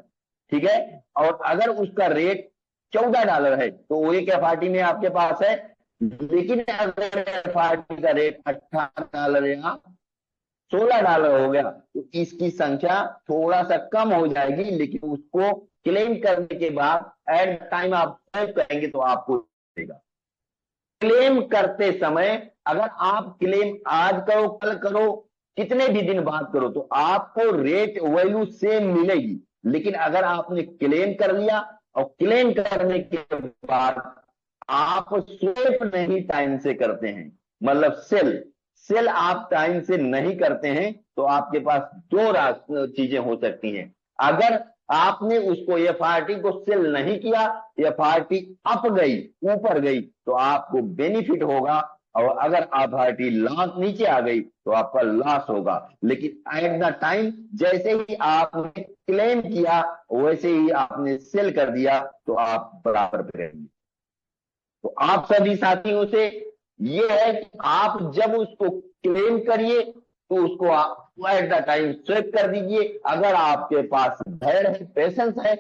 ठीक है, और अगर उसका रेट $14 है तो वो एक FRT में आपके पास है। लेकिन अगर FRT का रेट $18 या $16 हो गया तो इसकी संख्या थोड़ा सा कम हो जाएगी, लेकिन उसको क्लेम करने के बाद एट टाइम आप सेव करेंगे तो आपको देगा। क्लेम करते समय अगर आप क्लेम आज करो, कल करो, कितने भी दिन बाद करो, तो आपको रेट वैल्यू सेम मिलेगी। लेकिन अगर आपने क्लेम कर लिया और क्लेम करने के बाद आप स्वेप नहीं टाइम से करते हैं, मतलब सेल सेल आप टाइम से नहीं करते हैं, तो आपके पास दो चीजें हो सकती हैं। अगर आपने उसको FRT को सेल नहीं किया, FRT अप गई, ऊपर गई, तो आपको बेनिफिट होगा, और अगर FRT लॉस नीचे आ गई तो आपका लॉस होगा। लेकिन एट द टाइम जैसे ही आपने क्लेम किया वैसे ही आपने सेल कर दिया तो आप बराबर पे रहेंगे। तो आप सभी साथियों से ये है कि आप जब उसको क्लेम करिए तो उसको आप एट द टाइम स्वेप कर दीजिए। अगर आपके पास धैर्य है, पेशेंस है,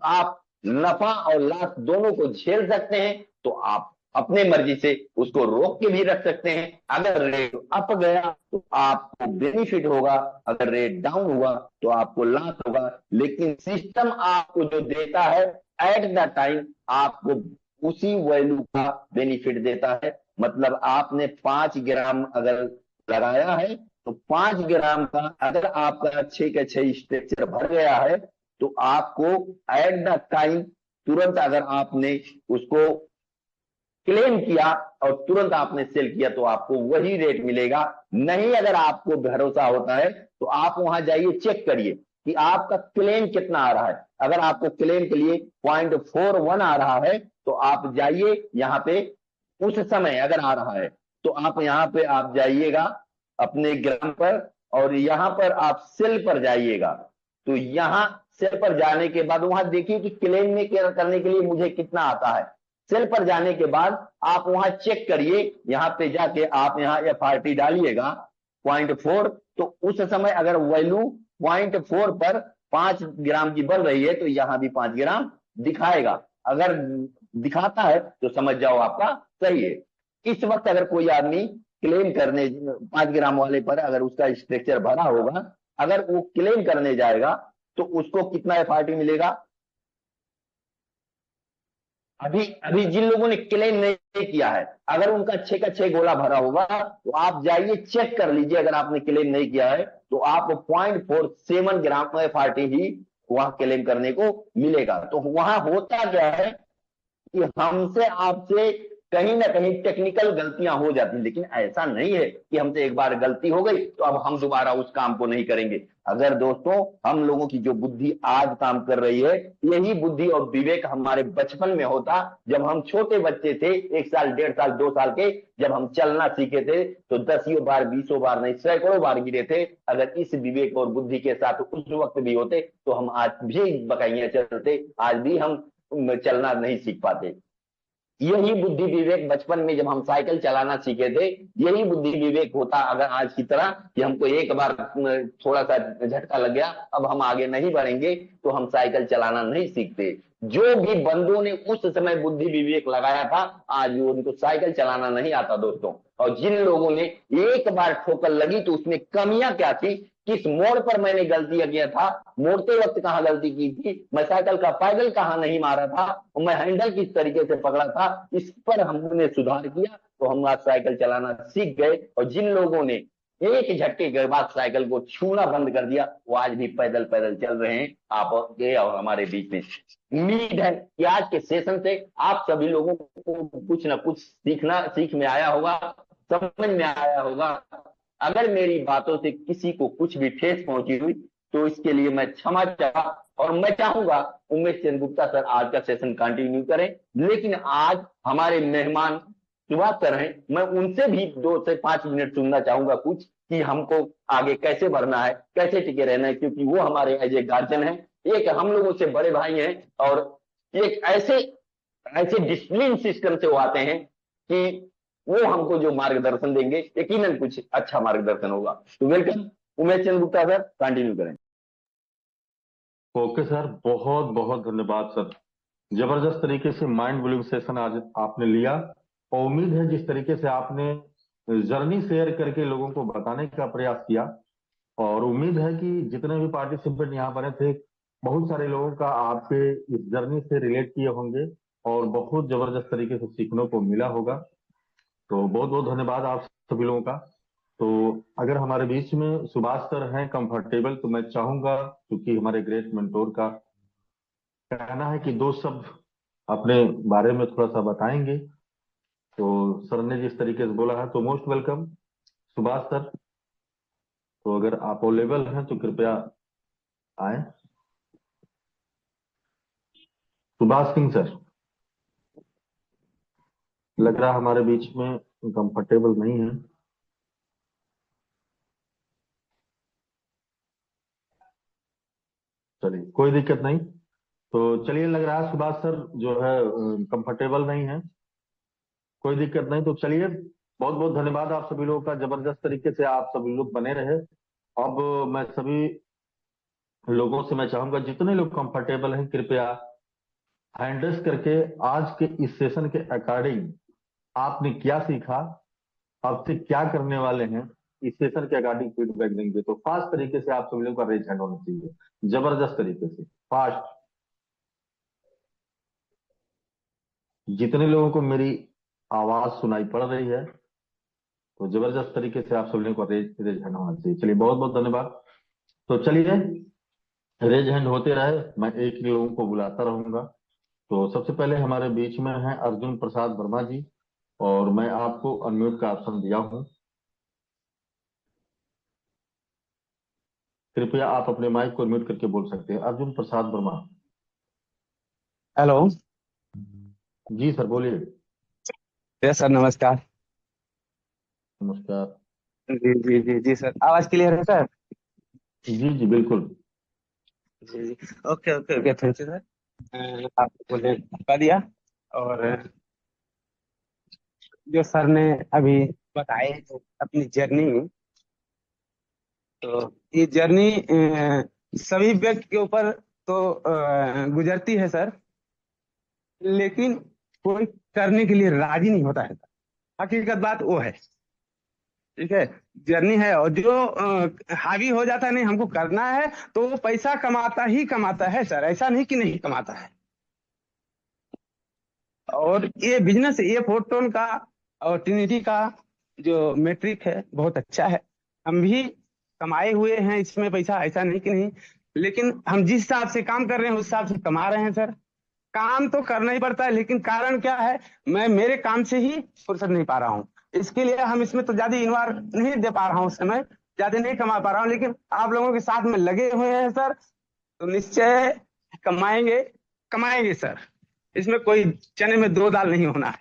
आप नफा और लॉस दोनों को झेल सकते हैं, तो आप अपने मर्जी से उसको रोक के भी रख सकते हैं। अगर रेट अप गया तो आपको बेनिफिट होगा, अगर रेट डाउन हुआ तो आपको लॉस होगा। लेकिन सिस्टम आपको जो देता है एट द टाइम आपको उसी वैल्यू का बेनिफिट देता है। मतलब आपने 5 ग्राम अगर लगाया है तो 5 ग्राम का अगर आपका 6 का 6 स्ट्रक्चर भर गया है तो आपको एट द टाइम तुरंत अगर आपने उसको क्लेम किया और तुरंत आपने सेल किया तो आपको वही रेट मिलेगा। नहीं अगर आपको भरोसा होता है तो आप वहां जाइए, चेक करिए कि आपका क्लेम कितना आ रहा है। अगर आपको क्लेम के लिए 0.41 आ रहा है तो आप जाइए यहाँ पे, उस समय अगर आ रहा है तो आप यहाँ पे आप जाइएगा अपने ग्राम पर, और यहाँ पर आप सेल पर जाइएगा। तो यहाँ सेल पर जाने के बाद वहां देखिए कि क्लेम में करने के लिए मुझे कितना आता है। सेल पर जाने के बाद आप वहां चेक करिए, यहाँ पे जाके आप यहाँ FRT डालिएगा 0.4, तो उस समय अगर वैल्यू 0.4 पर 5 ग्राम की बन रही है तो यहाँ भी 5 ग्राम दिखाएगा। अगर दिखाता है तो समझ जाओ आपका सही है। इस वक्त अगर कोई आदमी क्लेम करने 5 ग्राम वाले पर अगर उसका स्ट्रक्चर भरा होगा, अगर वो क्लेम करने जाएगा तो उसको कितना FRT मिलेगा? अभी अभी जिन लोगों ने क्लेम नहीं किया है, अगर उनका 6 का 6 गोला भरा होगा तो आप जाइए चेक कर लीजिए। अगर आपने क्लेम नहीं किया है तो आप 0.47 ग्राम FRT ही वहां क्लेम करने को मिलेगा। तो वहां होता क्या है कि हमसे आपसे कहीं ना कहीं टेक्निकल गलतियां हो जाती हैं, लेकिन ऐसा नहीं है कि हमसे एक बार गलती हो गई तो अब हम दोबारा उस काम को नहीं करेंगे। अगर दोस्तों हम लोगों की जो बुद्धि आज काम कर रही है, यही बुद्धि और विवेक हमारे बचपन में होता, जब हम छोटे बच्चे थे, 1 साल 1.5 साल 2 साल के, जब हम चलना सीखे थे तो 10 बार 20 बार नहीं सैकड़ों बार गिरे थे। अगर इस विवेक और बुद्धि के साथ उस वक्त भी होते तो हम आज भी बकाइयां चलते, आज भी हम चलना नहीं सीख पाते। यही बुद्धि विवेक बचपन में जब हम साइकिल चलाना सीखे थे, यही बुद्धि विवेक होता अगर आज की तरह कि हमको एक बार थोड़ा सा झटका लग गया, अब हम आगे नहीं बढ़ेंगे, तो हम साइकिल चलाना नहीं सीखते। जो भी बंदों ने उस समय बुद्धि विवेक लगाया था, आज वो उनको साइकिल चलाना नहीं आता दोस्तों। और जिन लोगों ने एक बार ठोकर लगी तो उसमें कमियां क्या थी, किस मोड़ पर मैंने गलती किया था, मोड़ते वक्त कहां गलती की थी, मैं साइकिल का पैडल कहां नहीं मारा था, मैं हैंडल किस तरीके से पकड़ा था, इस पर हमने सुधार किया तो हम आज साइकिल चलाना सीख गए। और जिन लोगों ने एक झटके के बाद साइकिल को छूना बंद कर दिया वो आज भी पैदल पैदल चल रहे हैं आप के और हमारे बीच में। उम्मीद है कि आज के सेशन से आप सभी लोगों को कुछ ना कुछ सीख में आया होगा, समझ में आया होगा। अगर मेरी बातों से किसी को कुछ भी ठेस पहुंची हुई तो इसके लिए मैं क्षमा चाहता, और मैं चाहूंगा उमेश चंद्र गुप्ता सर आज का सेशन कंटिन्यू करें, लेकिन आज हमारे मेहमान सुभाष सर हैं, मैं उनसे भी 2 से 5 मिनट सुनना चाहूंगा कुछ, कि हमको आगे कैसे बढ़ना है, कैसे टिके रहना है, क्योंकि वो हमारे एज ए गार्जियन है, एक हम लोगों से बड़े भाई हैं, और एक ऐसे ऐसे डिसिप्लिन सिस्टम से वो आते हैं कि वो हमको जो मार्गदर्शन देंगे यकीनन कुछ अच्छा मार्गदर्शन होगा। तो welcome Umesh Chandra Gupta sir, continue करें। ओके सर, बहुत बहुत धन्यवाद सर। जबरदस्त तरीके से माइंड ब्लोइंग सेशन आज आपने लिया, और उम्मीद है जिस तरीके से आपने जर्नी शेयर करके लोगों को बताने का प्रयास किया, और उम्मीद है कि जितने भी पार्टिसिपेंट यहाँ बने थे, बहुत सारे लोगों का आपके इस जर्नी से रिलेट किए होंगे और बहुत जबरदस्त तरीके से सीखने को मिला होगा। तो बहुत बहुत धन्यवाद आप सभी लोगों का। तो अगर हमारे बीच में सुभाष सर हैं कंफर्टेबल, तो मैं चाहूंगा, क्योंकि हमारे ग्रेट मेंटोर का कहना है कि 2 शब्द अपने बारे में थोड़ा सा बताएंगे, तो सर ने जिस तरीके से बोला है, तो मोस्ट वेलकम सुभाष सर। तो अगर आप अवेलेबल हैं तो कृपया आए। सुभाष सिंह सर, लग रहा हमारे बीच में कंफर्टेबल नहीं है। चलिए, कोई दिक्कत नहीं। तो चलिए, लग रहा है सुभाष सर जो है कंफर्टेबल नहीं है। कोई दिक्कत नहीं, तो चलिए, बहुत बहुत धन्यवाद आप सभी लोगों का, जबरदस्त तरीके से आप सभी लोग बने रहे। अब मैं सभी लोगों से मैं चाहूंगा, जितने लोग कंफर्टेबल हैं, कृपया हैंडल्स करके आज के इस सेशन के अकॉर्डिंग आपने क्या सीखा, अब से क्या करने वाले हैं, इस सेशन के अकॉर्डिंग फीडबैक देंगे। तो फास्ट तरीके से आप सभी लोगों का रेज हैंड होना चाहिए, जबरदस्त तरीके से फास्ट। जितने लोगों को मेरी आवाज सुनाई पड़ रही है, तो जबरदस्त तरीके से आप सभी लोगों को रेज रेज हैंड होना चाहिए। चलिए, बहुत बहुत धन्यवाद। तो चलिए, रेज हैंड होते रहे, मैं एक ही लोगों को बुलाता रहूंगा। तो सबसे पहले हमारे बीच में है अर्जुन प्रसाद वर्मा जी, और मैं आपको अनम्यूट का ऑप्शन दिया हूं। कृपया आप अपने माइक को म्यूट करके बोल सकते हैं, अर्जुन प्रसाद वर्मा। हेलो। जी सर, बोलिए। यस सर, नमस्कार। नमस्कार। जी जी जी जी सर, आवाज क्लियर है सर? जी जी, बिल्कुल। जी जी। Okay okay okay, thank you sir. आपको बोलने मौका दिया। और जो सर ने अभी बताए अपनी जर्नी, तो ये जर्नी सभी व्यक्ति के ऊपर तो गुजरती है सर, लेकिन कोई करने के लिए राजी नहीं होता है सर। हकीकत बात वो है। ठीक है, जर्नी है, और जो हावी हो जाता है नहीं हमको करना है, तो वो पैसा कमाता ही कमाता है सर, ऐसा नहीं कि नहीं कमाता है। और ये बिजनेस, ये फोरटोन का और ट्रिनिटी का जो मैट्रिक है बहुत अच्छा है। हम भी कमाए हुए हैं इसमें पैसा, ऐसा नहीं कि नहीं, लेकिन हम जिस हिसाब से काम कर रहे हैं उस हिसाब से कमा रहे हैं सर। काम तो करना ही पड़ता है, लेकिन कारण क्या है, मैं मेरे काम से ही फुर्सत नहीं पा रहा हूँ। इसके लिए हम इसमें तो ज्यादा इन्वार नहीं दे पा रहा हूँ, समय ज्यादा नहीं कमा पा रहा हूँ, लेकिन आप लोगों के साथ में लगे हुए हैं सर, तो निश्चय कमाएंगे, कमाएंगे सर। इसमें कोई चने में दो दाल नहीं होना है।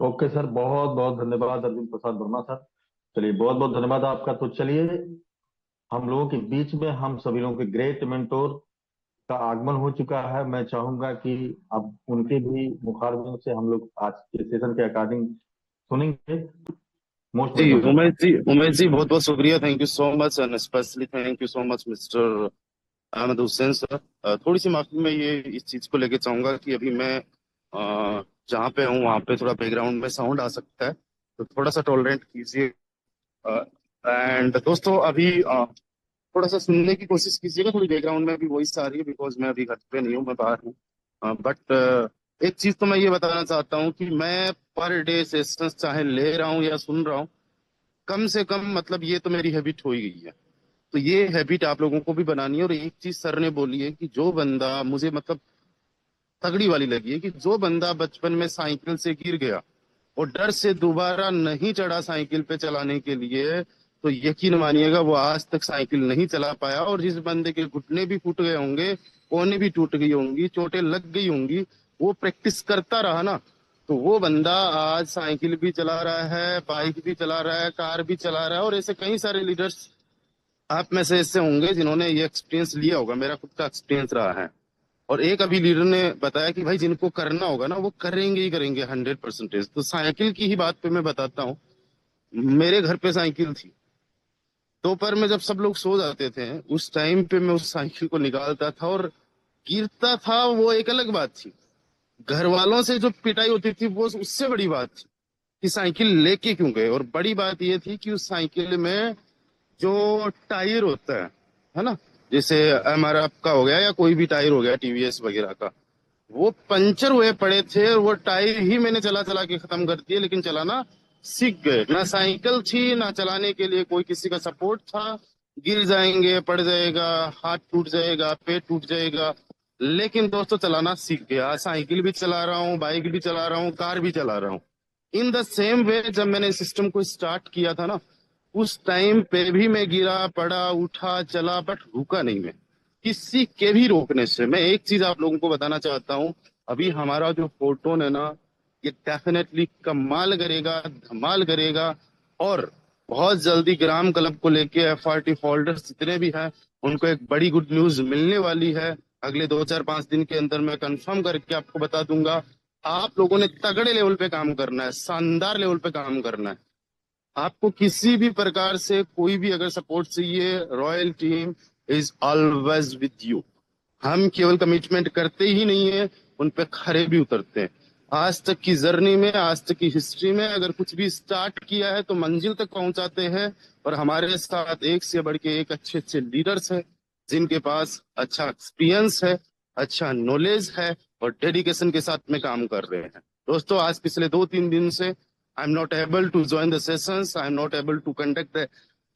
ओके सर, बहुत बहुत धन्यवाद अर्जुन प्रसाद वर्मा सर। चलिए, बहुत बहुत धन्यवाद आपका। तो चलिए, हम लोगों के बीच में हम सभी लोगों के ग्रेट मेंटोर का आगमन हो चुका है। मैं चाहूंगा कि अब उनके भी मुखारबिन से हम लोग आज के सेशन के अकॉर्डिंग सुनेंगे। मोस्ट जी वेलकम सर। उमेश जी बहुत बहुत शुक्रिया। Thank you so much, and specially thank you so much mister Ahmed Hussain sir. थोड़ी सी माफी मैं ये इस चीज को लेके चाहूंगा कि अभी मैं जहाँ पे हूँ वहाँ पे थोड़ा बैकग्राउंड में साउंड आ सकता है, तो थोड़ा सा टॉलरेट कीजिए। एंड दोस्तों, अभी थोड़ा सा सुनने की कोशिश कीजिएगा, थोड़ी बैकग्राउंड में अभी वॉइस आ रही है, बिकॉज मैं अभी घर पे नहीं हूँ, मैं बाहर हूँ। बट एक चीज तो मैं ये बताना चाहता हूँ कि मैं पर डे सेशंस चाहे ले रहा हूँ या सुन रहा हूँ, कम से कम मतलब ये तो मेरी हैबिट हो ही गई है। तो ये हैबिट आप लोगों को भी बनानी है। और एक चीज सर ने बोली है कि जो बंदा, मुझे मतलब तगड़ी वाली लगी है, कि जो बंदा बचपन में साइकिल से गिर गया और डर से दोबारा नहीं चढ़ा साइकिल पे चलाने के लिए, तो यकीन मानिएगा वो आज तक साइकिल नहीं चला पाया। और जिस बंदे के घुटने भी फूट गए होंगे, कोहनी भी टूट गई होंगी, चोटें लग गई होंगी, वो प्रैक्टिस करता रहा ना, तो वो बंदा आज साइकिल भी चला रहा है, बाइक भी चला रहा है, कार भी चला रहा है। और ऐसे कई सारे लीडर्स आप में से ऐसे होंगे जिन्होंने ये एक्सपीरियंस लिया होगा। मेरा खुद का एक्सपीरियंस रहा है। और एक अभी लीडर ने बताया कि भाई जिनको करना होगा ना वो करेंगे ही करेंगे 100%। तो साइकिल की ही बात पे मैं बताता हूँ। मेरे घर पे साइकिल थी, दोपहर में जब सब लोग सो जाते थे उस टाइम पे मैं उस साइकिल को निकालता था और गिरता था, वो एक अलग बात थी। घर वालों से जो पिटाई होती थी वो उससे बड़ी बात थी कि साइकिल लेके क्यों गए। और बड़ी बात ये थी कि उस साइकिल में जो टायर होता है ना, जैसे एमआरएफ का हो गया या कोई भी टायर हो गया टीवीएस वगैरह का, वो पंचर हुए पड़े थे और वो टायर ही मैंने चला चला के खत्म कर दिए। लेकिन चलाना सीख गए। ना साइकिल थी ना चलाने के लिए कोई किसी का सपोर्ट था। गिर जाएंगे, पड़ जाएगा, हाथ टूट जाएगा, पेट टूट जाएगा, लेकिन दोस्तों चलाना सीख गया। साइकिल भी चला रहा हूँ, बाइक भी चला रहा हूँ, कार भी चला रहा हूँ। इन द सेम वे जब मैंने सिस्टम को स्टार्ट किया था ना, उस टाइम पे भी मैं गिरा, पड़ा, उठा, चला, बट रुका नहीं मैं किसी के भी रोकने से। मैं एक चीज आप लोगों को बताना चाहता हूँ, अभी हमारा जो फोटोन है ना, ये डेफिनेटली कमाल करेगा, धमाल करेगा। और बहुत जल्दी ग्राम क्लब को लेके एफआरटी होल्डर्स जितने भी हैं उनको एक बड़ी गुड न्यूज मिलने वाली है। अगले 2 4 5 दिन के अंदर मैं कंफर्म करके आपको बता दूंगा। आप लोगों ने तगड़े लेवल पे काम करना है, शानदार लेवल पे काम करना है। आपको किसी भी प्रकार से कोई भी अगर सपोर्ट चाहिए, royal team is always with you. हम केवल कमिटमेंट करते ही नहीं है, उन पे खरे भी उतरते हैं। आज तक की जर्नी में, आज तक की हिस्ट्री में अगर कुछ भी स्टार्ट किया है तो मंजिल तक पहुंचाते हैं। और हमारे साथ एक से बढ़ के एक अच्छे अच्छे लीडर्स हैं जिनके पास अच्छा एक्सपीरियंस है, अच्छा नॉलेज है और डेडिकेशन के साथ में काम कर रहे हैं। दोस्तों आज पिछले 2 3 दिन से I am not able to join the sessions, I am not able to conduct the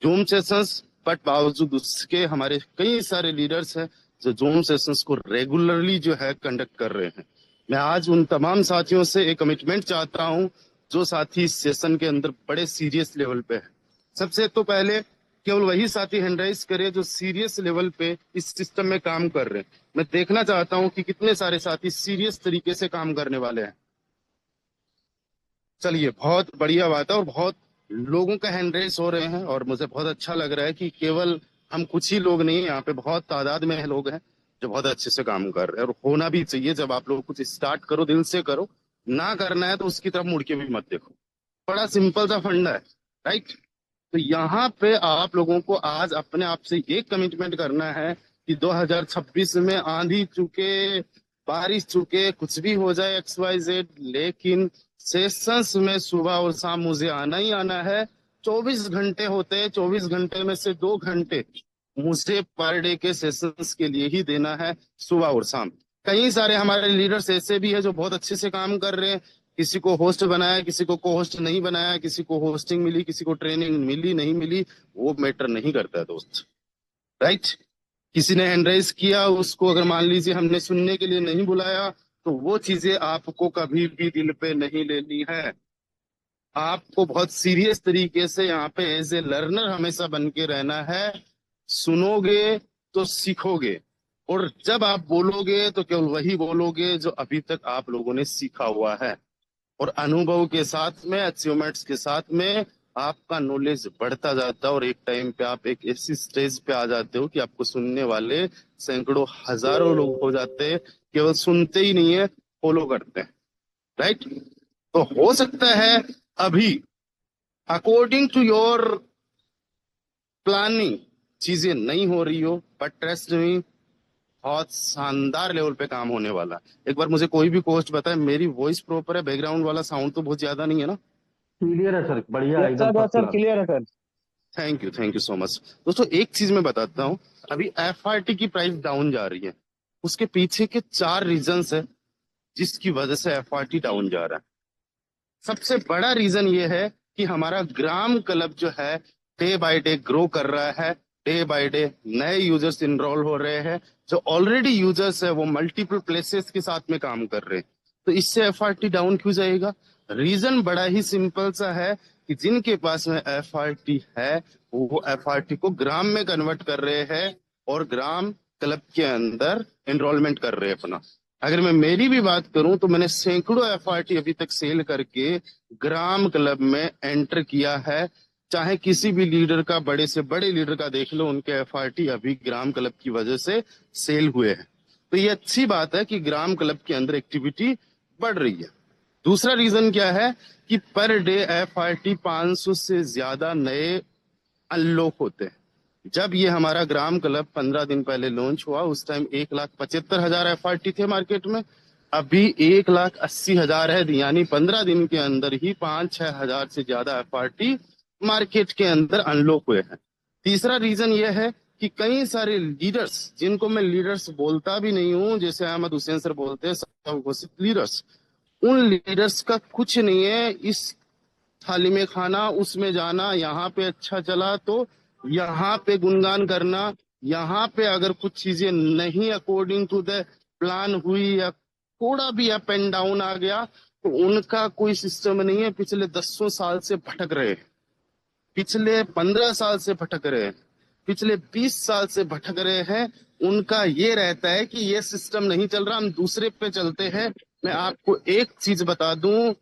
Zoom sessions, but बावजूद उसके हमारे कई सारे लीडर्स हैं जो जूम सेशंस को रेगुलरली जो है कंडक्ट कर रहे हैं। मैं आज उन तमाम साथियों से एक कमिटमेंट चाहता हूं जो साथी इस सेशन के अंदर बड़े सीरियस लेवल पे है। सबसे तो पहले केवल वही साथी हैंड राइज करे जो सीरियस लेवल पे इस सिस्टम में काम कर रहे हैं। मैं देखना चाहता हूं कि कितने सारे साथी सीरियस तरीके से काम करने वाले हैं। चलिए, बहुत बढ़िया बात है और बहुत लोगों का हैंड रेस हो रहे हैं और मुझे बहुत अच्छा लग रहा है कि केवल हम कुछ ही लोग नहीं, यहाँ पे बहुत तादाद में लोग हैं जो बहुत अच्छे से काम कर रहे हैं। और होना भी चाहिए। जब आप लोग कुछ स्टार्ट करो दिल से करो, ना करना है तो उसकी तरफ मुड़ के भी मत देखो। बड़ा सिंपल सा फंडा है, राइट। तो यहाँ पे आप लोगों को आज अपने आप से ये कमिटमेंट करना है कि 2026 में आंधी चुके, बारिश चुके, कुछ भी हो जाए XYZ, लेकिन सेशंस में सुबह और शाम मुझे आना ही आना है। 24 घंटे होते हैं, 24 घंटे में से 2 घंटे मुझे पर डे के सेशंस के लिए ही देना है, सुबह और शाम। कई सारे हमारे लीडर्स ऐसे भी है जो बहुत अच्छे से काम कर रहे हैं। किसी को होस्ट बनाया, किसी को होस्ट नहीं बनाया, किसी को होस्टिंग मिली, किसी को ट्रेनिंग मिली नहीं मिली, वो मैटर नहीं करता है दोस्त, राइट। किसी ने हैंड राइज किया, उसको अगर मान लीजिए हमने सुनने के लिए नहीं बुलाया तो वो चीजें आपको कभी भी दिल पे नहीं लेनी है। आपको बहुत सीरियस तरीके से यहाँ पे एज ए लर्नर हमेशा बन के रहना है। सुनोगे तो सीखोगे और जब आप बोलोगे तो केवल वही बोलोगे जो अभी तक आप लोगों ने सीखा हुआ है। और अनुभव के साथ में, अचीवमेंट्स के साथ में आपका नॉलेज बढ़ता जाता है और एक टाइम पे आप एक ऐसी स्टेज पे आ जाते हो कि आपको सुनने वाले सैकड़ों हजारों लोग हो जाते हैं। केवल सुनते ही नहीं है, फॉलो करते हैं, राइट। तो हो सकता है अभी अकॉर्डिंग टू योर प्लानिंग चीजें नहीं हो रही हो, बट ट्रस्ट मी बहुत शानदार लेवल पे काम होने वाला है। एक बार मुझे कोई भी कोस्ट बताए, मेरी वॉइस प्रॉपर है, बैकग्राउंड वाला साउंड तो बहुत ज्यादा नहीं है ना? क्लियर है सर, बढ़िया, यस एकदम sir, first sir class. Clear है sir. Thank you so much. दोस्तों एक चीज मैं बताता हूँ, अभी एफआरटी की प्राइस डाउन जा रही है। उसके पीछे के 4 रीजंस है जिसकी वजह से एफआरटी डाउन जा रहा है। सबसे बड़ा रीजन ये है कि हमारा ग्राम क्लब जो है डे बाय डे ग्रो कर रहा है। डे बाय डे नए यूजर्स इनरोल हो रहे हैं। जो ऑलरेडी यूजर्स है वो मल्टीपल प्लेसेस के साथ में काम कर रहे हैं। तो इससे एफआरटी डाउन क्यों जाएगा? रीजन बड़ा ही सिंपल सा है कि जिनके पास में एफआरटी है वो एफआरटी को ग्राम में कन्वर्ट कर रहे हैं और ग्राम क्लब के अंदर एनरोलमेंट कर रहे हैं अपना। अगर मैं मेरी भी बात करूं तो मैंने सैकड़ों एफआरटी अभी तक सेल करके ग्राम क्लब में एंटर किया है। चाहे किसी भी लीडर का, बड़े से बड़े लीडर का देख लो, उनके एफआरटी अभी ग्राम क्लब की वजह से सेल हुए हैं। तो ये अच्छी बात है कि ग्राम क्लब के अंदर एक्टिविटी बढ़ रही है। दूसरा रीजन क्या है कि पर डे एफआरटी 500 से ज्यादा नए अनलॉक होते हैं। जब ये हमारा ग्राम क्लब 15 दिन पहले लॉन्च हुआ उस टाइम 1,75,000 एफआरटी थे मार्केट में, अभी 1,80,000 है। यानी 15 दिन के अंदर ही 5-6 हजार से ज्यादा एफआरटी मार्केट के अंदर अनलॉक हुए हैं। तीसरा रीजन ये है कि कई सारे लीडर्स, जिनको मैं लीडर्स बोलता भी नहीं हूं, जैसे अहमद हुसैन सर बोलते हैं घोषित लीडर्स, उन लीडर्स का कुछ नहीं है इस थाली में खाना, उसमें जाना, यहाँ पे अच्छा चला तो यहाँ पे गुणगान करना, यहाँ पे अगर कुछ चीजें नहीं अकॉर्डिंग टू द प्लान हुई या थोड़ा भी अप एंड डाउन आ गया तो उनका कोई सिस्टम नहीं है। पिछले 10 साल से भटक रहे हैं, पिछले 15 साल से भटक रहे हैं, पिछले 20 साल से भटक रहे हैं। उनका ये रहता है कि ये सिस्टम नहीं चल रहा, हम दूसरे पे चलते हैं। मैं आपको एक चीज बता दूं,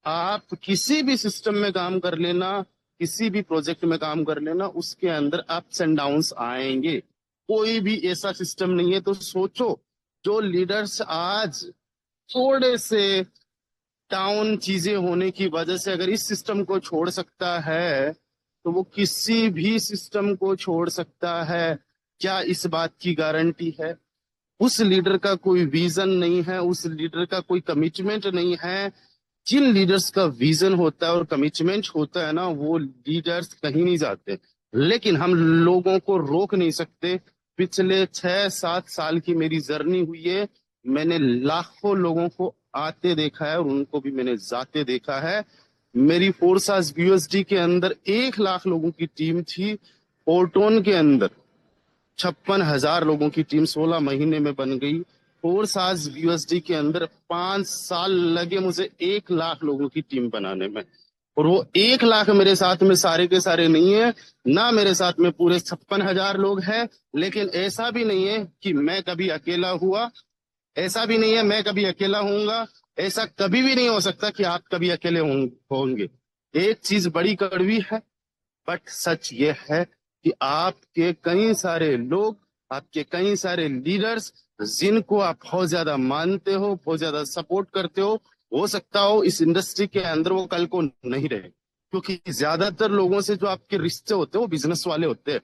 आप किसी भी सिस्टम में काम कर लेना, किसी भी प्रोजेक्ट में काम कर लेना, उसके अंदर अप्स एंड डाउन्स आएंगे। कोई भी ऐसा सिस्टम नहीं है। तो सोचो, जो लीडर्स आज थोड़े से डाउन चीजें होने की वजह से अगर इस सिस्टम को छोड़ सकता है तो वो किसी भी सिस्टम को छोड़ सकता है। क्या इस बात की गारंटी है? उस लीडर का कोई विजन नहीं है, उस लीडर का कोई कमिटमेंट नहीं है। जिन लीडर्स का विजन होता है और कमिटमेंट होता है ना, वो लीडर्स कहीं नहीं जाते। लेकिन हम लोगों को रोक नहीं सकते। पिछले 6-7 साल की मेरी जर्नी हुई है, मैंने लाखों लोगों को आते देखा है और उनको भी मैंने जाते देखा है। मेरी फोर्सास बीएसडी के अंदर 1 लाख लोगों की टीम थी, पोर्टोन के अंदर 56,000 लोगों की टीम 16 महीने में बन गई। फोर्सास यूएसडी के अंदर 5 साल लगे मुझे 1 लाख लोगों की टीम बनाने में। और वो 1 लाख मेरे साथ में सारे के सारे नहीं है ना, मेरे साथ में पूरे 56,000 लोग हैं। लेकिन ऐसा भी नहीं है कि मैं कभी अकेला हुआ, ऐसा भी नहीं है मैं कभी अकेला होऊंगा, ऐसा कभी भी नहीं हो सकता कि आप कभी अकेले होंगे। एक चीज बड़ी कड़वी है बट सच ये है कि आपके कई सारे लोग, आपके कई सारे लीडर्स जिनको आप बहुत ज्यादा मानते हो, बहुत ज्यादा सपोर्ट करते हो सकता हो इस इंडस्ट्री के अंदर वो कल को नहीं रहे। क्योंकि ज्यादातर लोगों से जो आपके रिश्ते होते हैं वो बिजनेस वाले होते हैं,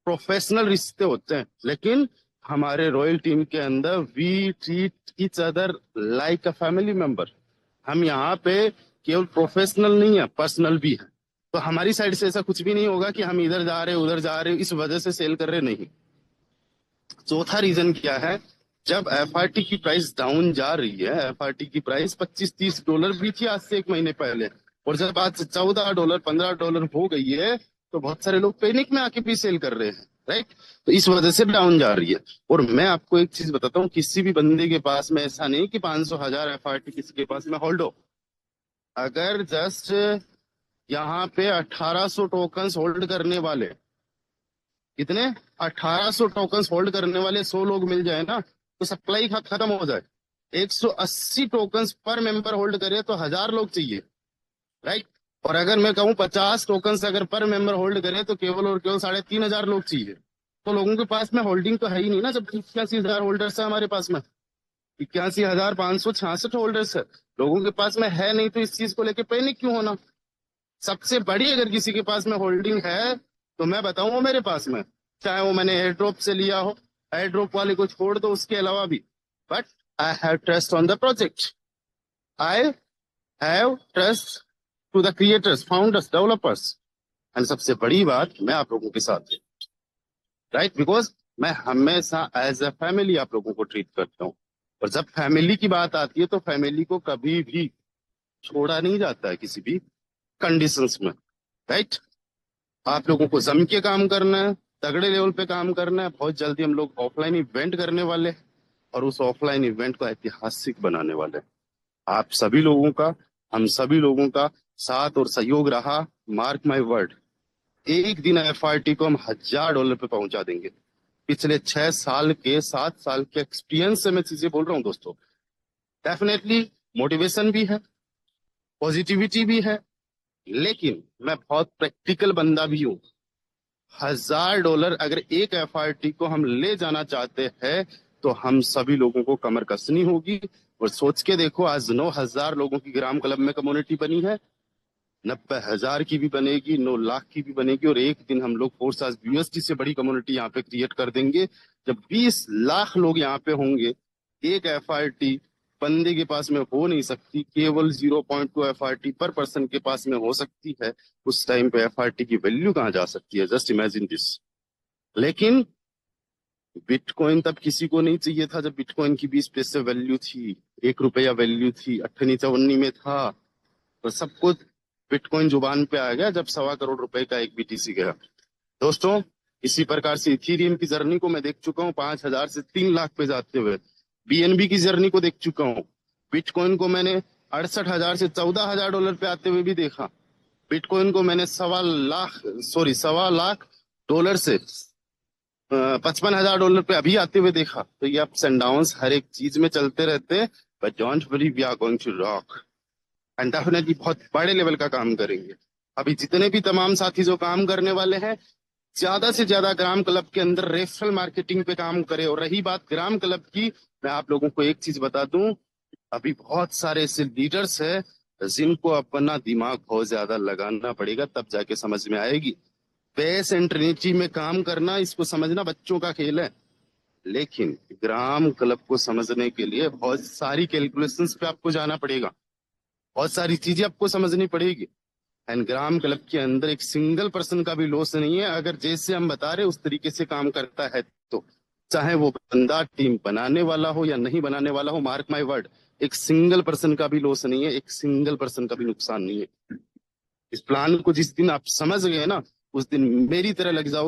प्रोफेशनल रिश्ते होते हैं। लेकिन हमारे रॉयल टीम के अंदर we treat each other like a family member. हम यहाँ पे केवल प्रोफेशनल नहीं है, पर्सनल भी है। तो हमारी साइड से ऐसा कुछ भी नहीं होगा कि हम इधर जा रहे उधर जा रहे इस वजह से सेल कर रहे, नहीं। चौथा रीजन क्या है, जब एफआरटी की प्राइस डाउन जा रही है, एफआरटी की प्राइस $25-30 भी थी आज से 1 महीने पहले, और जब आज $14 $15 हो गई है तो बहुत सारे लोग पैनिक में आके भी सेल कर रहे हैं, राइट। तो इस वजह से डाउन जा रही है। और मैं आपको एक चीज बताता हूँ, किसी भी बंदे के पास में ऐसा नहीं कि 500,000 एफआरटी किसी के पास में होल्ड हो। अगर जस्ट यहाँ पे 1800 टोकन्स होल्ड करने वाले, कितने 1800 टोकन्स होल्ड करने वाले 100 लोग मिल जाए ना तो सप्लाई खत्म हो जाए। 180 टोकन्स पर मेंबर होल्ड करे तो 1000 लोग चाहिए, राइट। और अगर मैं कहूँ 50 टोकन्स अगर पर मेंबर होल्ड करे तो केवल और केवल 3,500 लोग चाहिए। तो लोगों के पास में होल्डिंग तो है ही नहीं ना, जब 81,000 होल्डर्स है हमारे पास में, 81,566 होल्डर्स है लोगों के पास में है नहीं, तो इस चीज को लेके पैनिक क्यों होना। सबसे बड़ी अगर किसी के पास में होल्डिंग है तो मैं बताऊं वो मेरे पास में, चाहे वो मैंने एयर ड्रॉप से लिया हो, एयर ड्रॉप वाले को छोड़ दो उसके अलावा भी, but I have trust on the project, I have trust to the creators, founders, developers. And सबसे बड़ी बात, मैं आप लोगों के साथ हूं, राइट, बिकॉज मैं हमेशा एज अ फैमिली आप लोगों को ट्रीट करता हूँ। और जब फैमिली की बात आती है तो फैमिली को कभी भी छोड़ा नहीं जाता है किसी भी कंडीशंस में, राइट। आप लोगों को जम के काम करना है, तगड़े लेवल पे काम करना है। बहुत जल्दी हम लोग ऑफलाइन इवेंट करने वाले हैं और उस ऑफलाइन इवेंट को ऐतिहासिक बनाने वाले हैं। आप सभी लोगों का हम सभी लोगों का साथ और सहयोग रहा, मार्क माय वर्ड, एक दिन एफआरटी को हम $1000 पे पहुंचा देंगे। पिछले 6 साल के 7 साल के एक्सपीरियंस से मैं चीजें बोल रहा हूँ दोस्तों। डेफिनेटली मोटिवेशन भी है, पॉजिटिविटी भी है, लेकिन मैं बहुत प्रैक्टिकल बंदा भी हूँ। $1000 अगर एक एफआरटी को हम ले जाना चाहते हैं तो हम सभी लोगों को कमर कसनी होगी। और सोच के देखो, आज 9,000 लोगों की ग्राम क्लब में कम्युनिटी बनी है, 90,000 की भी बनेगी, 9 लाख की भी बनेगी, और एक दिन हम लोग फोर्स आज यूएसडी से बड़ी कम्युनिटी यहाँ पे क्रिएट कर देंगे। जब 20 लाख लोग यहाँ पे होंगे, एक एफआरटी बंदे के पास में हो नहीं सकती, केवल 0.2 एफआरटी पर पर्सन के पास में हो सकती है। उस टाइम पे एफआरटी की वैल्यू कहाँ जा सकती है? Just imagine this. लेकिन बिटकॉइन तब किसी को नहीं चाहिए था जब बिटकॉइन की 20 पैसे वैल्यू थी, ₹1 वैल्यू थी, 98-94 में था, तो सबको बिटकॉइन जुबान पे आ गया जब ₹1.25 करोड़ का एक बीटीसी गया। दोस्तों, इसी प्रकार से इथीरियम की जर्नी को मैं देख चुका हूँ 5,000 से 3 लाख पे जाते हुए। बीएनबी की जर्नी को देख चुका हूँ। बिटकॉइन को मैंने 68,000 से $14,000 पे आते हुए भी देखा। बिटकॉइन को मैंने $1.25 लाख से $55,000 पे अभी आते हुए देखा। तो ये अप्स एंड डाउन्स हर एक चीज में चलते रहते हैं, but don't worry, we are going to rock and definitely बहुत बड़े लेवल का काम करेंगे। अभी जितने भी तमाम साथी जो काम करने वाले हैं, ज्यादा से ज्यादा ग्राम क्लब के अंदर रेफरल मार्केटिंग पे काम करे। और रही बात ग्राम क्लब की, मैं आप लोगों को एक चीज बता दूं, अभी बहुत सारे ऐसे लीडर्स हैं जिनको अपना दिमाग बहुत ज्यादा लगाना पड़ेगा, तब जाके समझ में आएगी। बेस एंड ट्रिनिटी में काम करना, इसको समझना बच्चों का खेल है, लेकिन ग्राम क्लब को समझने के लिए बहुत सारी कैलकुलेशंस पे आपको जाना पड़ेगा, बहुत सारी चीजें आपको समझनी पड़ेगी। एंड ग्राम क्लब के अंदर एक सिंगल पर्सन का भी लॉस नहीं है। अगर जैसे हम बता रहे उस तरीके से काम करता है तो चाहे वो बंदा टीम बनाने वाला हो या नहीं बनाने वाला हो, मार्क माय वर्ड, एक सिंगल पर्सन का भी लॉस नहीं है, एक सिंगल पर्सन का भी नुकसान नहीं है। इस प्लान को जिस दिन आप समझ गए ना, उस दिन मेरी तरह लग जाओ।